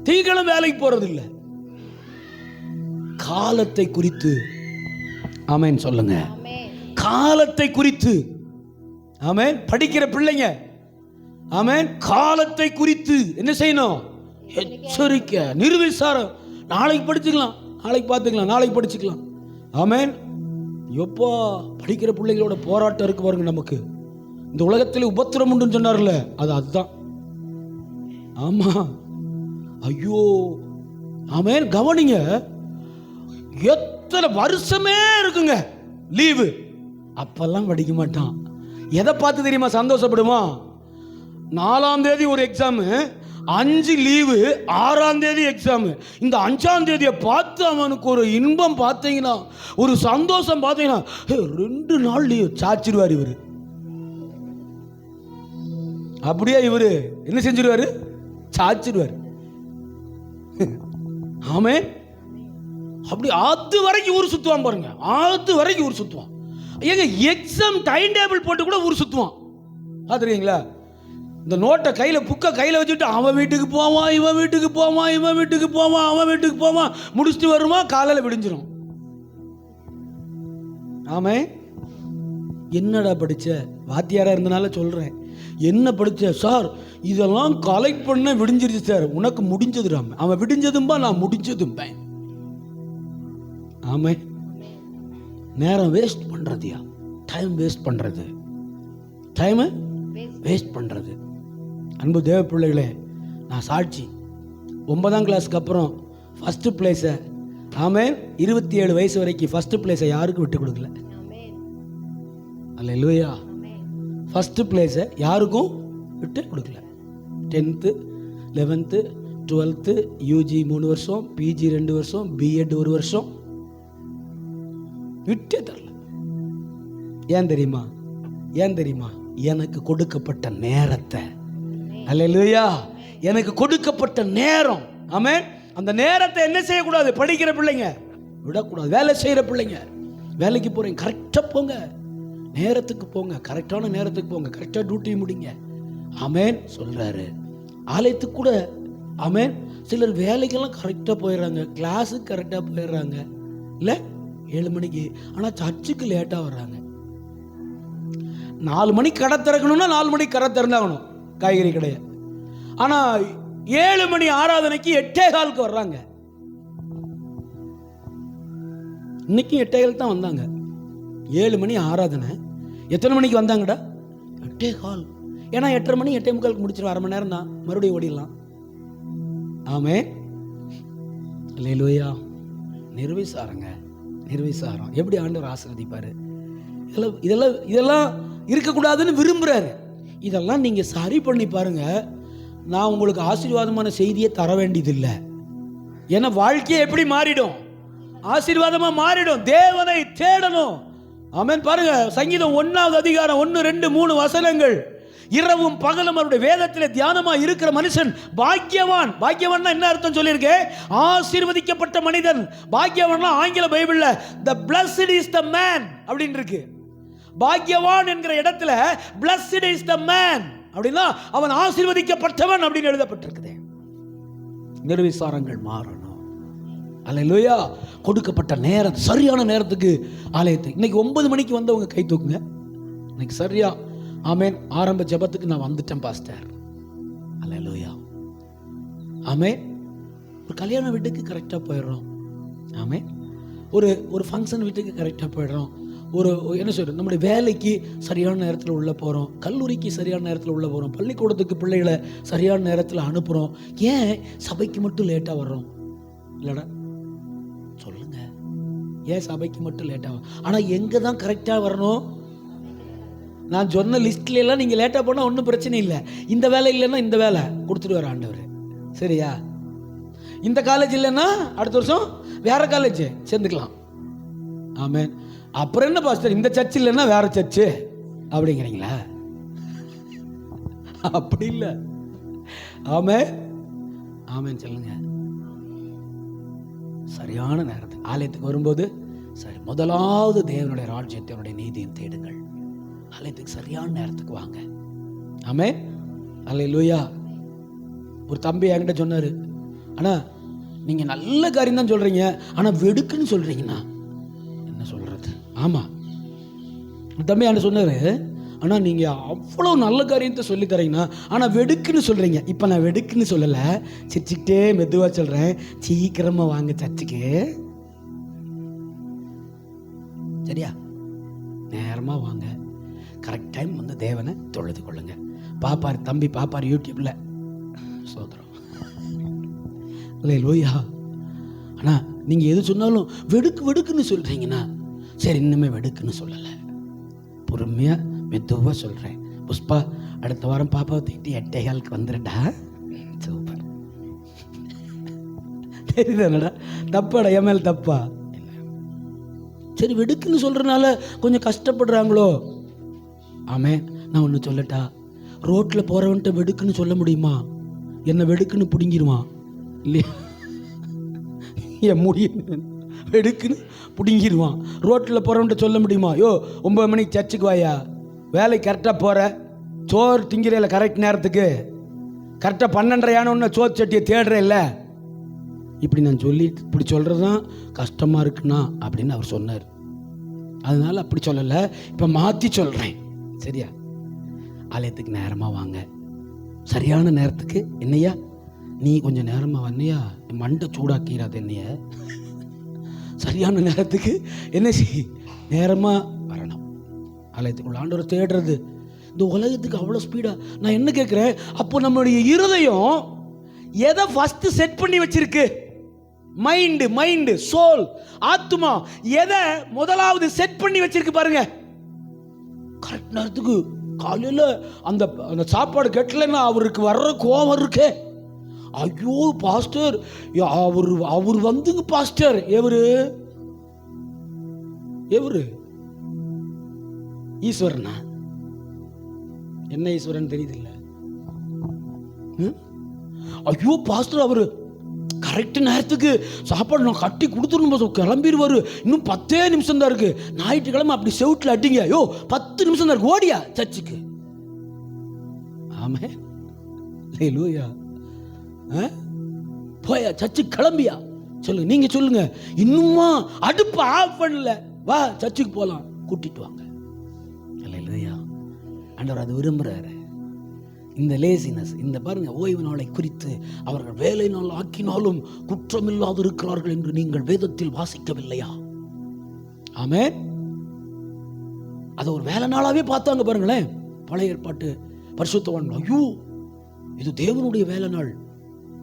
S1: திங்கக்கிழமை வேலைக்கு போறது இல்லை. காலத்தை குறித்து ஆமென் சொல்லுங்க. காலத்தை குறித்து ஆமென். படிக்கிற பிள்ளைங்க ஆமென், காலத்தை குறித்து என்ன செய்யணும்? எச்சரிக்கை, நிர்விசாரம். நாளைக்கு படிச்சுக்கலாம், நாளைக்கு பார்த்துக்கலாம், நாளைக்கு படிச்சுக்கலாம். ஆமென். எப்போ படிக்கிற பிள்ளைகளோட போராட்டம் இருக்கு பாருங்க. நமக்கு இந்த உலகத்தில் உபத்திரம் உண்டுன்னு சொன்னார்ல, அதுதான். ஆமா, ஐயோ ஆமென். கவனிங்க, எத்தனை வருஷமே இருக்குங்க லீவு, அப்பெல்லாம் படிக்க மாட்டான். எதை பார்த்து தெரியுமா சந்தோஷப்படுமா? 4ஆம் தேதி ஒரு எக்ஸாமு, 5 லீவு, 6ஆம் தேதி எக்ஸாமு. இந்த 5ஆம் தேதியை பார்த்து அவனுக்கு ஒரு இன்பம் பார்த்தீங்கன்னா, ஒரு சந்தோஷம் பார்த்தீங்கன்னா, 2 நாள் லீவு சாச்சிருவார் இவரு. அப்படியே இவரு என்ன செஞ்சிருவாரு? சாச்சிருவார். ஆமே. அப்படி அது வரைக்கும் ஊர் சுத்துவான் பாருங்க, அது வரைக்கும் ஊர் சுத்துவான். ஏங்க எக்ஸாம் டைம் டேபிள் போட்டு கூட ஊர் சுத்துவான், பார்த்துருக்கீங்களா? இந்த நோட்டை கையில், புக்கை கையில் வச்சுட்டு அவன் வீட்டுக்கு போவான், இவன் வீட்டுக்கு போவான், இவன் வீட்டுக்கு போவான், அவன் வீட்டுக்கு போவான், முடிச்சுட்டு வருமா காலையில் விடிஞ்சிரும். ஆமே. என்னடா படிச்ச? வாத்தியாரா இருந்தனால சொல்றேன். என்ன படிச்ச சார்? இதெல்லாம் கலெக்ட் பண்ண விடிஞ்சிருச்சு சார். உனக்கு முடிஞ்சதுடாம, அவன் விடிஞ்சதும்பா, நான் முடிஞ்சதும்பேன். ஆமே. நேரம் வேஸ்ட் பண்றதுயா, டைம் வேஸ்ட் பண்றது, டைம் வேஸ்ட் பண்றது. அன்பு தேவ பிள்ளைகளே, நான் சாட்சி. 9ஆம் கிளாஸ்க்கு அப்புறம் ஃபர்ஸ்ட் பிளேஸை, ஆமே, 27 வயசு வரைக்கும் ஃபர்ஸ்ட் பிளேஸை யாருக்கும் விட்டு கொடுக்கல. அல்லேலூயா. ஃபர்ஸ்ட் பிளேஸை யாருக்கும் விட்டு கொடுக்கல. 10th, 11th, 12th, யூஜி 3 வருஷம், பிஜி 2 வருஷம், பிஎட் 1 வருஷம் விட்டே தரல. ஏன் தெரியுமா? ஏன் தெரியுமா? எனக்கு கொடுக்கப்பட்ட நேரத்தை, அல்லேலூயா, எனக்கு கொடுக்கப்பட்ட நேரம். ஆமென். அந்த நேரத்தை என்ன செய்யக்கூடாது? படிக்கிற பிள்ளைங்க விடக்கூடாது. வேலை செய்கிற பிள்ளைங்க, வேலைக்கு போகிறீங்க, கரெக்டாக போங்க, நேரத்துக்கு போங்க, கரெக்டான நேரத்துக்கு போங்க, கரெக்டாக டியூட்டி முடிங்க. ஆமென் சொல்கிறாரு. ஆலயத்துக்கு கூட ஆமென். சிலர் வேலைக்கெல்லாம் கரெக்டாக போயிடுறாங்க, கிளாஸுக்கு கரெக்டாக போயிடுறாங்க, இல்லை 7 மணிக்கு. ஆனால் சர்ச்சுக்கு லேட்டாக வர்றாங்க. 4 மணிக்கு கடை திறக்கணும்னா 4 மணிக்கு கடை திறந்தாகணும், காய்கறி கடையை. ஆனால் 7 மணி ஆராதனைக்கு 8:15 வர்றாங்க. இன்னைக்கும் 8:15 தான் வந்தாங்க. 7 மணி ஆராதனை, எத்தனை மணிக்கு வந்தாங்கடா? 8:15. ஏன்னா 8:30 மணி 8:45 முடிச்சிடும், 1/2 மணி நேரம் தான், மறுபடியும் ஓடிடலாம். ஆமே. அல்லேலூயா. நிர்விசாரங்க, நிர்விசாரம். எப்படி ஆண்டவர் ஆசீர்வதிப்பாரு? இதெல்லாம் இதெல்லாம் இருக்கக்கூடாதுன்னு விரும்புகிறாரு. இதெல்லாம் நீங்கள் சரி பண்ணி பாருங்க. நான் உங்களுக்கு ஆசீர்வாதமான செய்தியை தர வேண்டியதில்லை. ஏன்னா வாழ்க்கையை எப்படி மாறிடும்? ஆசீர்வாதமாக மாறிடும். தேவனை தேடணும். ஆமென். பாருங்க, சங்கீதம் 1ஆவது அதிகாரம் 1, 2, 3 வசனங்கள். இரவும் பகலும் அவருடைய வேதத்தில் தியானமா இருக்கிற மனுஷன் பாக்கியவான். பாக்கியவான் என்ன அர்த்தம் சொல்லியிருக்கேன்? ஆசீர்வதிக்கப்பட்ட மனிதன். பாக்கியவான் ஆங்கில பைபிள்ல the blessed is the man அப்படின்னு இருக்கு. பாக்கியவான் என்கிற இடத்துல blessed is the man அப்படின்னா அவன் ஆசீர்வதிக்கப்பட்டவன் அப்படின்னு எழுதப்பட்டிருக்குது. நிர்விசாரங்கள் மாறணும். அல்லேலூயா. கொடுக்கப்பட்ட நேரம், சரியான நேரத்துக்கு ஆலயத்துக்கு. இன்னைக்கு 9 மணிக்கு வந்தவங்க கை தூக்குங்க. இன்னைக்கு சரியா ஆமென். ஆரம்ப ஜெபத்துக்கு நான் வந்துட்டேன் பாஸ்டர். அல்லேலூயா. ஆமென். ஒரு கல்யாண வீட்டுக்கு கரெக்டாக போயிடுறோம். ஆமென். ஒரு ஃபங்க்ஷன் வீட்டுக்கு கரெக்டாக போயிடுறோம். ஒரு என்ன சொல்கிறது, நம்முடைய வேலைக்கு சரியான நேரத்தில் உள்ளே போகிறோம், கல்லூரிக்கு சரியான நேரத்தில் உள்ளே போகிறோம், பள்ளிக்கூடத்துக்கு பிள்ளைகளை சரியான நேரத்தில் அனுப்புகிறோம். ஏன் சபைக்கு மட்டும் லேட்டாக வர்றோம்? இல்லைடா சொல்லுங்க, ஏன் சபைக்கு மட்டும் லேட்டாக? ஆனால் எங்கே தான் கரெக்டாக வரணும்? நான் சொன்ன லிஸ்ட்லாம் நீங்கள் லேட்டாக போனால் ஒன்றும் பிரச்சனை இல்லை. இந்த வேலை இல்லைன்னா இந்த வேலை கொடுத்துட்டு வர ஆண்டவர். சரியா? இந்த காலேஜ் இல்லைன்னா அடுத்த வருஷம் வேற காலேஜ் சேர்ந்துக்கலாம். ஆமென். அப்புறம் என்ன பாஸ்டர், இந்த சர்ச் இல்லைன்னா வேற சர்ச்சு அப்படிங்கிறீங்களா? அப்படி இல்லை. ஆமென். ஆமென் சொல்லுங்க. சரியான நேரத்துக்கு ஆலயத்துக்கு வரும்போது சரி, முதலாவது தேவனுடைய ராஜ்யத்தினுடைய நீதியை தேடுங்கள். ஆலயத்துக்கு சரியான நேரத்துக்கு வாங்க. ஆமென். அல்லேலூயா. ஒரு தம்பி என்கிட்ட சொன்னாரு, அண்ணா நீங்க நல்ல காரியம் தான் சொல்றீங்க, ஆனா வெடுக்குன்னு சொல்றீங்கண்ணா. என்ன சொல்றது? ஆமா, தம்பி என்ன சொன்னாரு, ஆனா நீங்க அவ்வளவு நல்ல காரியத்தை சொல்லி தரீங்கண்ணா, ஆனா வெடுக்குன்னு சொல்றீங்க. இப்ப நான் வெடுக்குன்னு சொல்லல, சிரிச்சுக்கிட்டே மெதுவா சொல்றேன், சீக்கிரமா வாங்க சர்ச்சுக்கு. சரியா? நேரமா வாங்க, கரெக்ட் டைம் வந்து தேவனை தொழுது கொள்ளுங்க. பாப்பார் தம்பி, பாப்பார் யூடியூப்ல. சோதரம். அல்லேலூயா. அண்ணா நீங்க எது சொன்னாலும் வெடுக்குன்னு சொல்றீங்கண்ணா. சரி, இன்னுமே வெடுக்குன்னு சொல்லலை, பொறுமையா மெதுவா சொல்றேன். புஷ்பா, அடுத்த வாரம் பாப்பாவை தூக்கிட்டு 8:15 வந்துடுடா. சூப்பர். தெரியுதானடா? தப்பாடா? என் மேல் தப்பா? இல்லை. சரி, வெடுக்குன்னு சொல்றதுனால கொஞ்சம் கஷ்டப்படுறாங்களோ? ஆமே. நான் ஒன்று சொல்லட்டா, ரோட்ல போறவன்ட்ட வெடுக்குன்னு சொல்ல முடியுமா? என்ன வெடுக்குன்னு பிடுங்கிடுவான் இல்லையா? என் முடியும் வெடுக்குன்னு பிடுங்கிடுவான். ரோட்டில் போகிறவன்ட்ட சொல்ல முடியுமா? யோ 9 மணிக்கு சர்ச்சுக்கு வாயா, வேலைக்கு கரெக்டாக போகிற, சோறு திங்கிறேல கரெக்ட் நேரத்துக்கு, கரெக்டாக 12:30 ஒன்று சோறு சட்டியை தேடுறேன் இல்லை? இப்படி நான் இப்படி சொல்கிறது தான் கஷ்டமாக இருக்குண்ணா அப்படின்னு அவர் சொன்னார். அதனால அப்படி சொல்லலை, இப்போ மாற்றி சொல்கிறேன். சரியா? ஆலயத்துக்கு நேரமாக வாங்க. சரியான நேரத்துக்கு. என்னையா நீ கொஞ்சம் நேரமாக வந்தியா, மண்டை சூடாக்கிறாது என்னைய. சரியான நேரத்துக்கு என்ன செய், நேரமாக வரணும். ஆலயத்துக்குள்ள ஆண்டவரை தேடுறது இந்த உலகத்துக்கு அவ்வளோ ஸ்பீடா. நான் என்ன கேட்குறேன், அப்போ நம்மளுடைய இருதயம் எதை ஃபர்ஸ்ட் செட் பண்ணி வச்சிருக்கு? மைண்டு, சோல், ஆத்துமா எதை முதலாவது செட் பண்ணி வச்சிருக்கு பாருங்க. கரெக்ட் நேரத்துக்கு காலையில் அந்த சாப்பாடு கட்டலைன்னா அவருக்கு வர்ற கோபம் இருக்கே. ஐயோ பாஸ்டர், அவர் வந்துங்க பாஸ்டர். எவரு ஈஸ்வரனா? என்ன ஈஸ்வரன் தெரியுது இல்ல? ஐயோ பாஸ்டர், அவரு கரெக்ட் நேரத்துக்கு சாப்பாடு நான் கட்டி கொடுத்துருணும், கிளம்பிடுவாரு. இன்னும் 10 நிமிஷம் தான் இருக்கு. ஞாயிற்றுக்கிழமை அப்படி செவுட்டில் அட்டிங்க. ஐயோ 10 நிமிஷம் தான் இருக்கு, ஓடியா சர்ச்சுக்கு. ஆமே. லூயா. போயா சர்ச்சுக்கு, கிளம்பியா? சொல்லுங்க, நீங்க சொல்லுங்க. இன்னுமா அடுப்பு ஆஃப் பண்ணல, வா சர்ச்சுக்கு போலாம், கூட்டிட்டு வாங்க. அல்லேலூயா. ஆண்டவர் அது விரும்புறாரு. இந்த லேசினஸ், இந்த பாருங்க, ஓய்வு நாளை குறித்து அவர்கள் வேலை நாள் ஆக்கினாலும் குற்றமில்லாது இருக்கிறார்கள் என்று நீங்கள் வேதத்தில் வாசிக்கவில்லையா? ஆமென். அதை ஒரு வேலை நாளாவே பார்த்தாங்க பாருங்களேன். பழைய ஏற்பாட்டு பரிசுத்தவான், ஐயோ இது தேவனுடைய வேலை நாள்,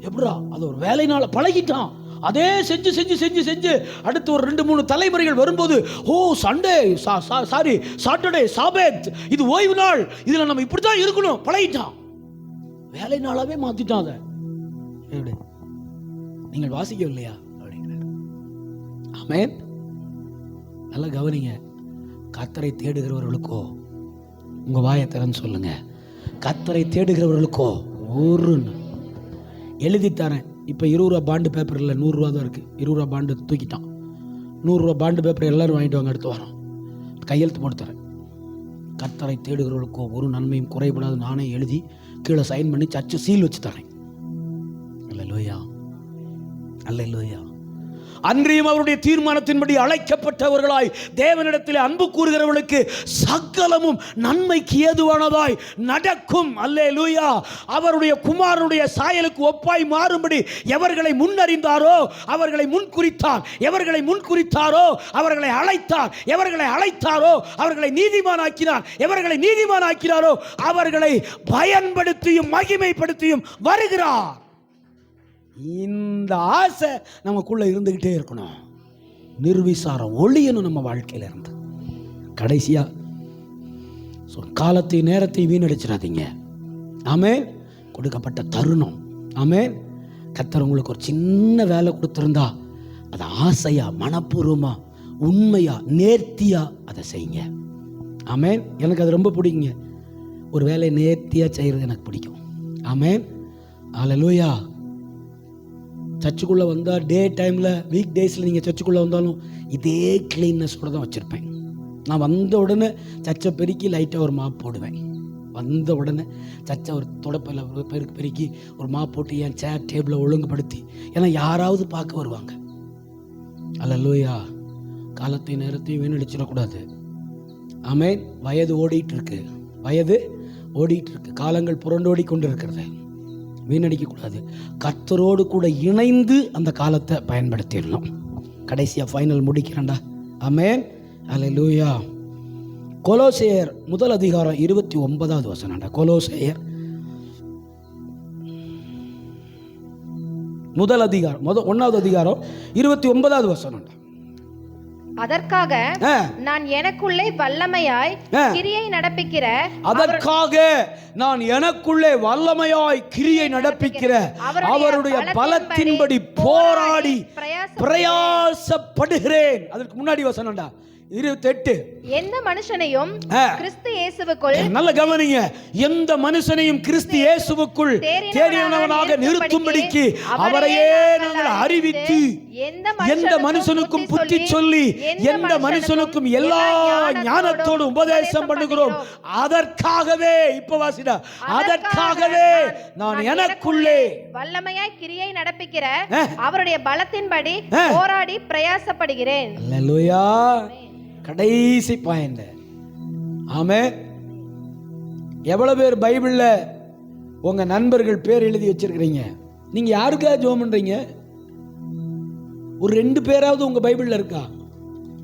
S1: எப்படா அது ஒரு வேலை நாள பழகிட்டான். அதே செஞ்சு செஞ்சு செஞ்சு செஞ்சு அடுத்து ஒரு 2-3 தலைமுறைகள் வரும்போது, ஓ சண்டே சாட்டர்டே சாபத், இது ஓய்வு நாள், இதுல நம்ம இப்படித்தான் இருக்கணும், பழகிட்டான். வேலை நாளாவே மாத்திட்டான். அதை எப்படி நீங்கள் வாசிக்கவில்லையா அப்படிங்கிறார். ஆமென். நல்லா கவனிங்க. கர்த்தரை தேடுகிறவர்களுக்கோ, உங்க வாயை திறந்து சொல்லுங்க, கர்த்தரை தேடுகிறவர்களுக்கோ ஒரு எழுதி தரேன். இப்போ 20 ரூபா பாண்டு பேப்பர் இல்லை, 100 ரூபா தான் இருக்குது. 20 ரூபா பாண்டு தூக்கிட்டான். 100 ரூபா பாண்டு பேப்பர் எல்லாரும் வாங்கிட்டு வாங்க, அடுத்து வரோம், கையெழுத்து போட்டு தரேன். கர்த்தரை தேடுகிறவர்களுக்கோ ஒரு நன்மையும் குறைபடாது நானே எழுதி கீழே சைன் பண்ணி சர்ச்சு சீல் வச்சு தரேன். அல்லேலூயா, அல்லேலூயா. அன்றியும் அவருடைய தீர்மானத்தின்படி அழைக்கப்பட்டவர்களாய் தேவனிடத்தில் அன்பு கூறுகிறவர்களுக்கு சகலமும் நன்மைக்கு ஏதுவானதாய் நடக்கும். அல்லேலூயா. அவருடைய குமாரனுடைய சாயலுக்கு ஒப்பாய் மாறும்படி எவர்களை முன்னறிந்தாரோ அவர்களை முன்குறித்தார், எவர்களை முன்குறித்தாரோ அவர்களை அழைத்தார், எவர்களை அழைத்தாரோ அவர்களை நீதிமானாக்கினார், எவர்களை நீதிமானாக்கினாரோ அவர்களை பயன்படுத்தியும் மகிமைப்படுத்தியும் வருகிறார். இந்த ஆசை நமக்குள்ள இருந்துகிட்டே இருக்கணும். நிர்விசாரம் ஒளியணும் நம்ம வாழ்க்கையில இருந்து. கடைசியா காலத்தை நேரத்தை வீணடிச்சிடாதீங்க. ஆமென். கொடுக்கப்பட்ட தருணம். ஆமென். கர்த்தர் உங்களுக்கு ஒரு சின்ன வேலை கொடுத்திருந்தா அதை ஆசையா, மனப்பூர்வமா, உண்மையா, நேர்த்தியா அதை செய்யுங்க. ஆமென். எனக்கு அது ரொம்ப பிடிக்குங்க. ஒரு வேலையை நேர்த்தியா செய்யறது எனக்கு பிடிக்கும். ஆமென். அல்லேலூயா. சர்ச்சுக்குள்ளே வந்தால் டே டைமில் வீக் டேஸில் நீங்கள் சர்ச்சுக்குள்ளே வந்தாலும் இதே க்ளீன்னஸோடு தான் வச்சுருப்பேன். நான் வந்த உடனே சர்ச்சை பெருக்கி லைட்டாக ஒரு மாப் போடுவேன். வந்த உடனே சர்ச்சை ஒரு துடைப்பில் பெருக்கி ஒரு மாப் போட்டு என் சேர் டேபிளை ஒழுங்குபடுத்தி, ஏன்னா யாராவது பார்க்க வருவாங்க. அல்லேலூயா. காலத்தை நேரத்தையும் வீணடிச்சிடக்கூடாது. ஆமென். வயது ஓடிட்டு இருக்கு, வயது ஓடிட்டு இருக்கு, காலங்கள் புரண்டோடி கொண்டு இருக்கிறது. வீணடிக்கக்கூடாது. கர்த்தரோடு கூட இணைந்து அந்த காலத்தை பயன்படுத்திடணும். கடைசியாக ஃபைனல் முடிக்கிறேன்டா. ஆமென். அல்லேலூயா. கொலோசையர் 1:29 வசனம்டா. கொலோசையர் 1:29 வசனம்டா.
S2: அதற்காக நான் எனக்குள்ளே வல்லமையாய் கிரியை நடப்பிக்கிற,
S1: அதற்காக நான் எனக்குள்ளே வல்லமையாய் கிரியை நடப்பிக்கிற அவருடைய பலத்தின்படி போராடி பிரயாசப்படுகிறேன். அதற்கு முன்னாடி வசனம்டா 28.
S2: எந்த மனுஷனையும் கிறிஸ்து இயேசுவுக்குள்,
S1: நல்ல கவனிங்க, எந்த மனுஷனையும் கிறிஸ்து இயேசுவுக்குள் தேறினவனாக நிறுத்தும்படிக்கு அவரையே நாங்கள் அறிவித்து எந்த மனுஷனுக்கும் புத்தி சொல்லி எந்த மனுஷனுக்கும் எல்லா ஞானத்தோடு உபதேசம் பண்ணுகிறோம். அதற்காகவே இப்ப வாசிடா, அதற்காகவே நான் எனக்குள்ளே
S2: வல்லமையாய் கிரியை நடப்பிக்கிற அவருடைய பலத்தின்படி போராடி பிரயாசப்படுகிறேன்.
S1: அல்லேலூயா. கடைசி பாயிண்ட். ஆமென். எவ்வளவு பேர் பைபிள்ல உங்க நண்பர்கள் பேர் எழுதி வச்சிருக்கிறீங்க? நீங்க யாருக்காக ஜெபம் பண்றீங்க? ஒரு 2 பேராவது உங்க பைபிள்ல இருக்கா?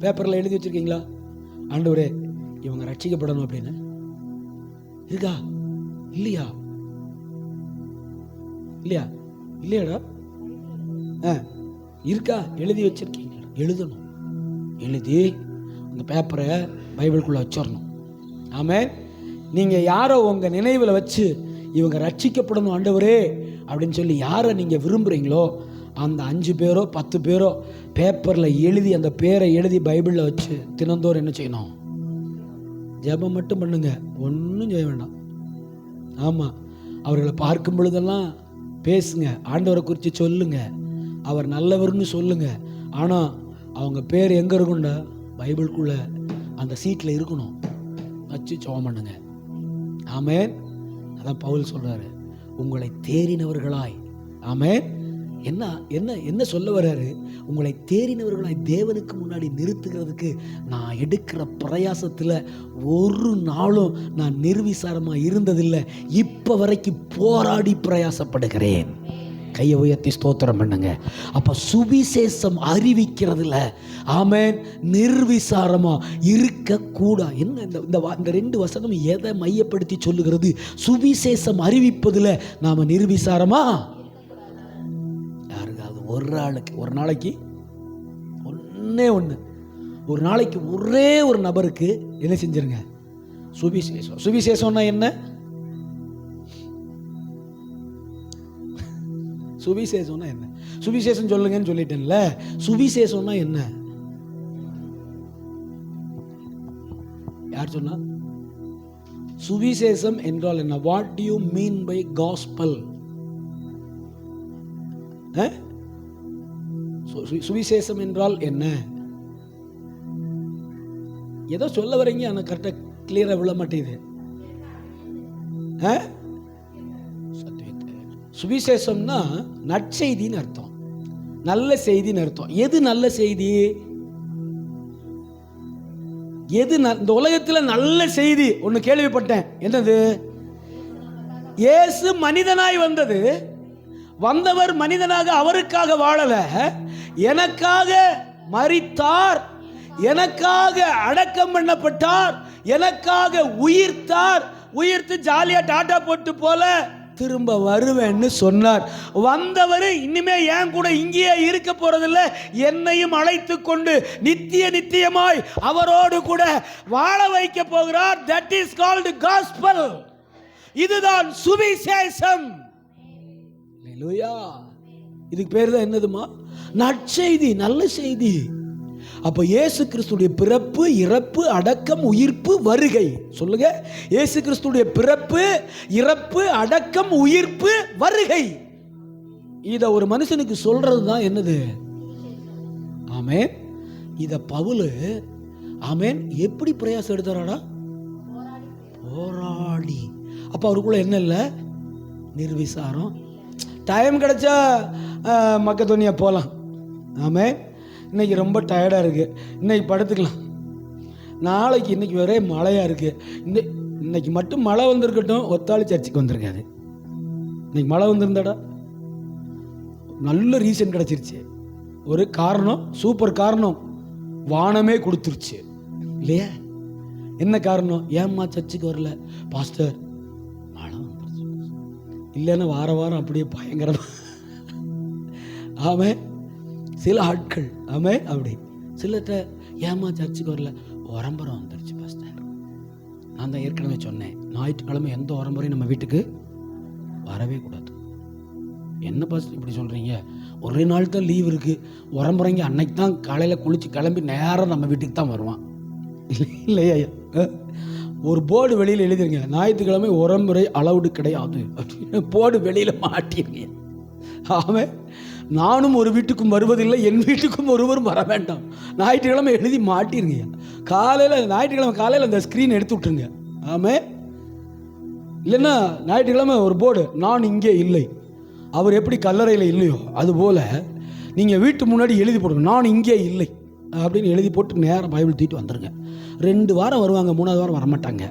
S1: பேப்பர்ல எழுதி வச்சிருக்கீங்களா? ஆண்டவரே இவங்க ரட்சிக்கப்படணும் அப்படின்னு இருக்கா? இல்லையா? இல்லையா? இல்லையாடா? இருக்கா? எழுதி வச்சிருக்கீங்க? எழுதணும். எழுதி அந்த பேப்பரை பைபிளுக்குள்ளே வச்சிடணும். ஆமென். நீங்கள் யாரோ உங்கள் நினைவில் வச்சு இவங்க ரட்சிக்கப்படணும் ஆண்டவரே அப்படின்னு சொல்லி யாரை நீங்கள் விரும்புகிறீங்களோ அந்த 5 பேரோ 10 பேரோ பேப்பரில் எழுதி அந்த பேரை எழுதி பைபிளில் வச்சு தினந்தோறும் என்ன செய்யணும்? ஜெபம் மட்டும் பண்ணுங்க, ஒன்றும் செய்ய வேண்டாம். ஆமாம். அவர்களை பார்க்கும் பொழுதெல்லாம் பேசுங்க, ஆண்டவரை குறித்து சொல்லுங்க, அவர் நல்லவர்னு சொல்லுங்க. ஆனால் அவங்க பேர் எங்கே இருக்கும்டா? பைபிளுக்குள்ள அந்த சீட்டில் இருக்கணும். வச்சு ஜெபம் பண்ணுங்க. ஆமென். அதான் பவுல் சொல்றாரு, உங்களை தேறினவர்களாய். ஆமென். என்ன என்ன என்ன சொல்ல வர்றாரு? உங்களை தேறினவர்களாய் தேவனுக்கு முன்னாடி நிறுத்துகிறதுக்கு நான் எடுக்கிற பிரயாசத்தில் ஒரு நாளும் நான் நிர்விசாரமாக இருந்ததில்லை. இப்போ வரைக்கும் போராடி பிரயாசப்படுகிறேன். கையை உயர்த்தி ஸ்தோத்திரம் பண்ணுங்க. அப்போ சுவிசேஷம் அறிவிக்கிறதுல ஆமென் நிர்விசாரமா இருக்கக்கூடா. என்ன இந்த 2 வசனம் எதை மையப்படுத்தி சொல்லுகிறது? சுவிசேஷம் அறிவிப்பதில் நாம நிர்விசாரமா யாருக்காவது ஒரு ஆளுக்கு ஒரு நாளைக்கு ஒரு நாளைக்கு ஒரே ஒரு நபருக்கு என்ன செஞ்சிருங்க? சுவிசேஷம். சுவிசேஷம்னா என்ன? சுவிசேஷம்னா என்ன? சுவிசேஷம் சொல்லுங்கன்னு சொல்லிட்டேன்ல. சுவிசேஷம்னா என்ன? யார் சொன்னா? சுவிசேஷம் என்றால் என்ன? What do you mean by gospel? சுவிசேஷம் என்றால் என்ன? ஏதோ சொல்ல வரீங்க, ஆனால் கரெக்டாக கிளியரா விழ மாட்டேங்குது. சுவிசேஷம்னா நற்செய்தின்னு அர்த்தம், நல்ல செய்தின்னு அர்த்தம். எது நல்ல செய்தி? எது இந்த உலகத்துல நல்ல செய்தி? ஒன்னு கேள்விப்பட்டேன். என்னது? இயேசு மனிதனாய் வந்தது. வந்தவர் மனிதனாக அவருக்காக வாழல, எனக்காக மரித்தார், எனக்காக அடக்கம் பண்ணப்பட்டார், எனக்காக உயிர்த்தார். உயிர்த்து ஜாலியா டாட்டா போட்டு போல திரும்ப வருவேன்னு சொன்னார். வந்தவர் இனிமே என் கூட இங்கேயே இருக்க போறதில்ல, என்னையும் அழைத்து கொண்டு நித்தியமாய் அவரோடு கூட வாழ வைக்க போகிறார். That is called gospel. இதுதான் சுவிசேஷம். அல்லேலூயா. இதுக்கு பேர் தான் என்னதுமா? நற்செய்தி, நல்ல செய்தி. அப்ப இயேசு கிறிஸ்துடைய பிறப்பு, இறப்பு, அடக்கம், உயிர்ப்பு, வருகை. சொல்லுங்க, இயேசு கிறிஸ்துடைய பிறப்பு, இறப்பு, அடக்கம், உயிர்ப்பு, வருகை. இத ஒரு மனுஷனுக்கு சொல்றது தான் என்னது? ஆமென். இத பவுல் ஆமென் எப்படி பிரயாசம் எடுத்தாராடா? போராடி. அப்ப அவருக்குள்ள என்ன இல்ல? நிர்விசாரம். டைம் கிடைச்சா மக்கதோனியா போலாம். ஆமென். இன்னைக்கு ரொம்ப டயர்டாக இருக்குது, இன்னைக்கு படுத்துக்கலாம். நாளைக்கு இன்னைக்கு ஒரே மழையாக இருக்குது. இன்னைக்கு மட்டும் மழை வந்திருக்கட்டும், ஒத்தாளி சர்ச்சுக்கு வந்திருக்காது. இன்னைக்கு மழை வந்திருந்தாடா நல்ல ரீசன் கிடச்சிருச்சு. ஒரு காரணம், சூப்பர் காரணம், வானமே கொடுத்துருச்சு இல்லையா? என்ன காரணம்? ஏம்மா சர்ச்சுக்கு வரல? பாஸ்டர் மழை வந்துருச்சு. இல்லைன்னா வாரம் அப்படியே பயங்கரமா. ஆமாம், சில ஆட்கள் ஆமே அப்படி. சிலர்கிட்ட ஏமா சர்ச்சுக்கு வரல? உரம்பரம் வந்துருச்சு பாஸ்டர். நான் தான் ஏற்கனவே சொன்னேன், ஞாயிற்றுக்கிழமை எந்த உரம்பரையும் நம்ம வீட்டுக்கு வரவே கூடாது. என்ன பாஸ்டர் இப்படி சொல்கிறீங்க? ஒரே நாள் தான் லீவ் இருக்குது, உரம்பரைங்க அன்னைக்கு தான் காலையில் குளித்து கிளம்பி நேரம் நம்ம வீட்டுக்கு தான் வருவான் இல்லையா? ஒரு போர்டு வெளியில் எழுதிருங்க, ஞாயிற்றுக்கிழமை உரம்பரை அலவுடு கிடையாது அப்படின்னு போர்டு வெளியில் மாட்டிருங்க. ஆமே, நானும் ஒரு வீட்டுக்கும் வருவதில்லை, என் வீட்டுக்கும் ஒருவரும் வர வேண்டாம். ஞாயிற்றுக்கிழமை எழுதி மாட்டிருங்க. காலையில் ஞாயிற்றுக்கிழமை காலையில் அந்த ஸ்க்ரீன் எடுத்து விட்டுருங்க. ஆமே, இல்லைன்னா ஞாயிற்றுக்கிழமை ஒரு போர்டு, நான் இங்கே இல்லை. அவர் எப்படி கல்லறையில் இல்லையோ அதுபோல் நீங்கள் வீட்டு முன்னாடி எழுதி போடுங்க, நான் இங்கே இல்லை அப்படின்னு எழுதி போட்டு நேரம் பைபிள் தூக்கிட்டு வந்துடுங்க. 2 வாரம் வருவாங்க, 3வது வாரம் வரமாட்டாங்க.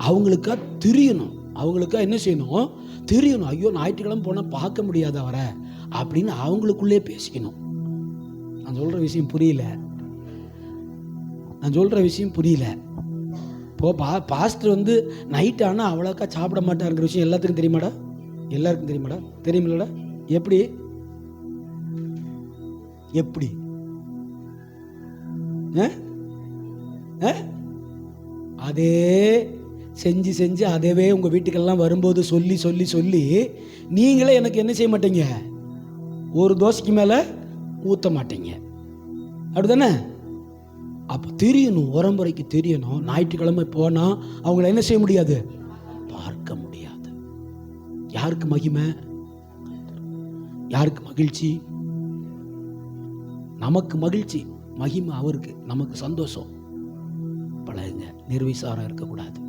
S1: அவங்களுக்கா தெரியணும், அவங்களுக்கா என்ன செய்யணும்? தெரியணும். ஐயோ ஞாயிற்றுக்கிழமை போனால் பார்க்க முடியாத அவரை அப்படின்னு அவங்களுக்குள்ளே பேசிக்கணும். நான் சொல்கிற விஷயம் புரியல? இப்போ பாஸ்டர் வந்து நைட் ஆனால் அவ்வளோக்கா சாப்பிட மாட்டாருங்கிற விஷயம் எல்லாத்துக்கும் தெரியுமாடா? எல்லாருக்கும் தெரியுமாடா? தெரியுமில்லடா? எப்படி எப்படி அதே செஞ்சு அதேவே உங்கள் வீட்டுக்கெல்லாம் வரும்போது சொல்லி நீங்களே எனக்கு என்ன செய்ய மாட்டீங்க? ஒரு தோசைக்கு மேலே ஊற்ற மாட்டீங்க, அப்படிதானே? அப்போ தெரியணும், உரம்புறைக்கு தெரியணும். ஞாயிற்றுக்கிழமை போனால் அவங்கள என்ன செய்ய முடியாது? பார்க்க முடியாது. யாருக்கு மகிமை? யாருக்கு மகிழ்ச்சி? நமக்கு மகிழ்ச்சி, மகிமை அவருக்கு, நமக்கு சந்தோஷம். பழகுங்க, நிர்விசாரம் இருக்கக்கூடாது.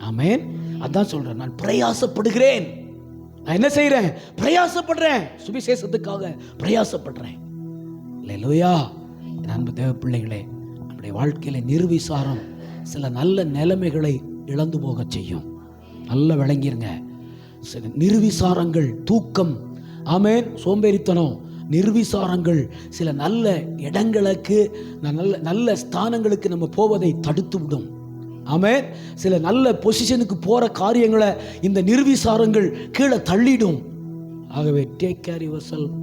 S1: ஆமென். அதான் சொல்றேன், நான் பிரயாசப்படுகிறேன். நான் என்ன செய்கிறேன்? பிரயாசப்படுறேன், சுவிசேஷத்துக்காக பிரயாசப்படுறேன். அல்லேலூயா. அன்பு தேவ பிள்ளைகளே, நம்முடைய வாழ்க்கையில நிர்விசாரம் சில நல்ல நிலைமைகளை இழந்து போக செய்யும். நல்ல விளங்கிருங்க. சில நிர்விசாரங்கள், தூக்கம், ஆமென், சோம்பேறித்தனம், நிர்விசாரங்கள் சில நல்ல இடங்களுக்கு, நல்ல ஸ்தானங்களுக்கு நம்ம போவதை தடுத்து விடும். ஆமென். சில நல்ல பொசிஷனுக்கு போற காரியங்களை இந்த நிர்விசாரங்கள் கீழே தள்ளிடும். ஆகவே take care your self.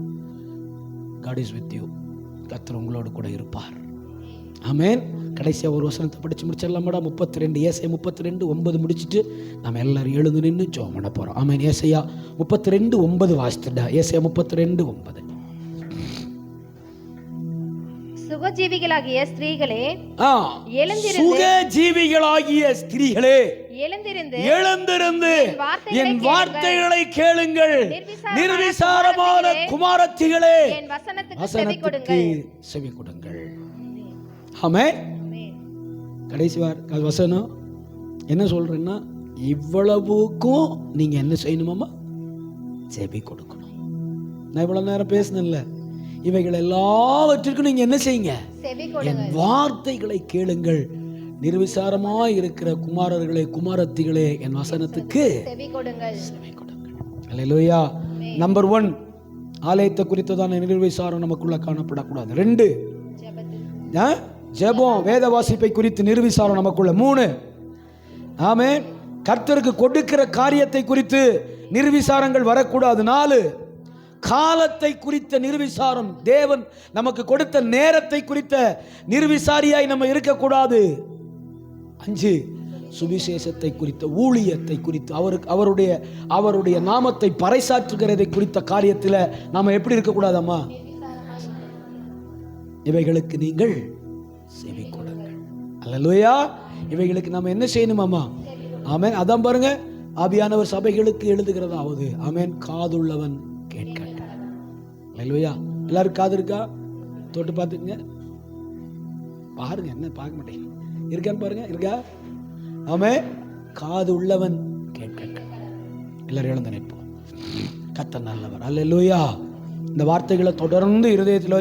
S1: God is with you. கர்த்தர் உங்களோடு கூட இருப்பார். ஆமென். கடைசியா ஒரு வசனத்தை படிச்சு முடிச்சிடலாமாடா? 32, ஏசாயா 32:9 முடிச்சுட்டு நம்ம எல்லாரும் எழுந்து நின்று ஜெபம் பண்ண போறோம். ஆமென். ஏசாயா 32:9 வாசித்துடா. ஏசாயா 32:9.
S2: சுகஜீவிகளாகிய ஸ்திரீகளே
S1: எழுந்திருந்து என் வார்த்தைகளை கேளுங்கள். நிர்விசாரமான குமாரத்திகளே வசனத்துக்கு செவி கொடுங்கள். ஆமென். கடைசி வசனம் என்ன சொல்றேன்னா, இவ்வளவுக்கும் நீங்க என்ன செய்யணுமாமா? செவி கொடுக்கணும். நான் இவ்வளவு நேரம் பேசினேன்ல, இவைகள் எல்லாவற்றிற்கும் நீங்க என்ன செய்யுங்க? என் வார்த்தைகளை கேளுங்கள். நிர்விசாரமாய் இருக்கிற குமாரர்களே குமாரத்திகளே, என் வசனத்துக்கு செவி கொடுங்கள். அல்லேலூயா. நம்பர் 1, ஆலயத்தை குறித்ததான நிர்விசாரம் நமக்குள்ள காணப்படக்கூடாது. 2, ஜெபம் வேத வாசிப்பை குறித்து நிர்விசாரம் நமக்குள்ள. 3, ஆமென், கர்த்தருக்கு கொடுக்கிற காரியத்தை குறித்து நிர்விசாரங்கள் வரக்கூடாது. 4, காலத்தை குறித்த நிர்விசாரம், தேவன் நமக்கு கொடுத்த நேரத்தை குறித்த நிர்விசாரியாய் நம்ம இருக்கக்கூடாது. 5, சுவிசேஷத்தை குறித்த, ஊழியத்தை குறித்து, அவருடைய நாமத்தை பறைசாற்றுகிறதை குறித்த காரியத்தில் நாம எப்படி இருக்கக்கூடாதம்மா? இவைகளுக்கு நீங்கள் செவி கொடுங்கள். அல்லேலூயா. இவைகளுக்கு நாம என்ன செய்யணுமாமா? ஆமென். அதான் பாருங்க, ஆவியானவர் சபைகளுக்கு எழுதுகிறதாவது, ஆமென், காதுள்ளவன் கேட்கட்டும். அல்லேலூயா. எல்லாரும் காது இருக்கா? தொட்டு பார்த்துங்க, பாருங்க. என்ன பார்க்க மாட்டேங்க? இருக்கான்னு பாருங்க. இருக்கா? ஆமென். காது உள்ளவன் கேட்கட்டும். எல்லாரும் எழுந்து நிற்போம். கர்த்தர் நல்லவர். அல்லேலூயா. இந்த வார்த்தைகளை தொடர்ந்து இருதயத்தில்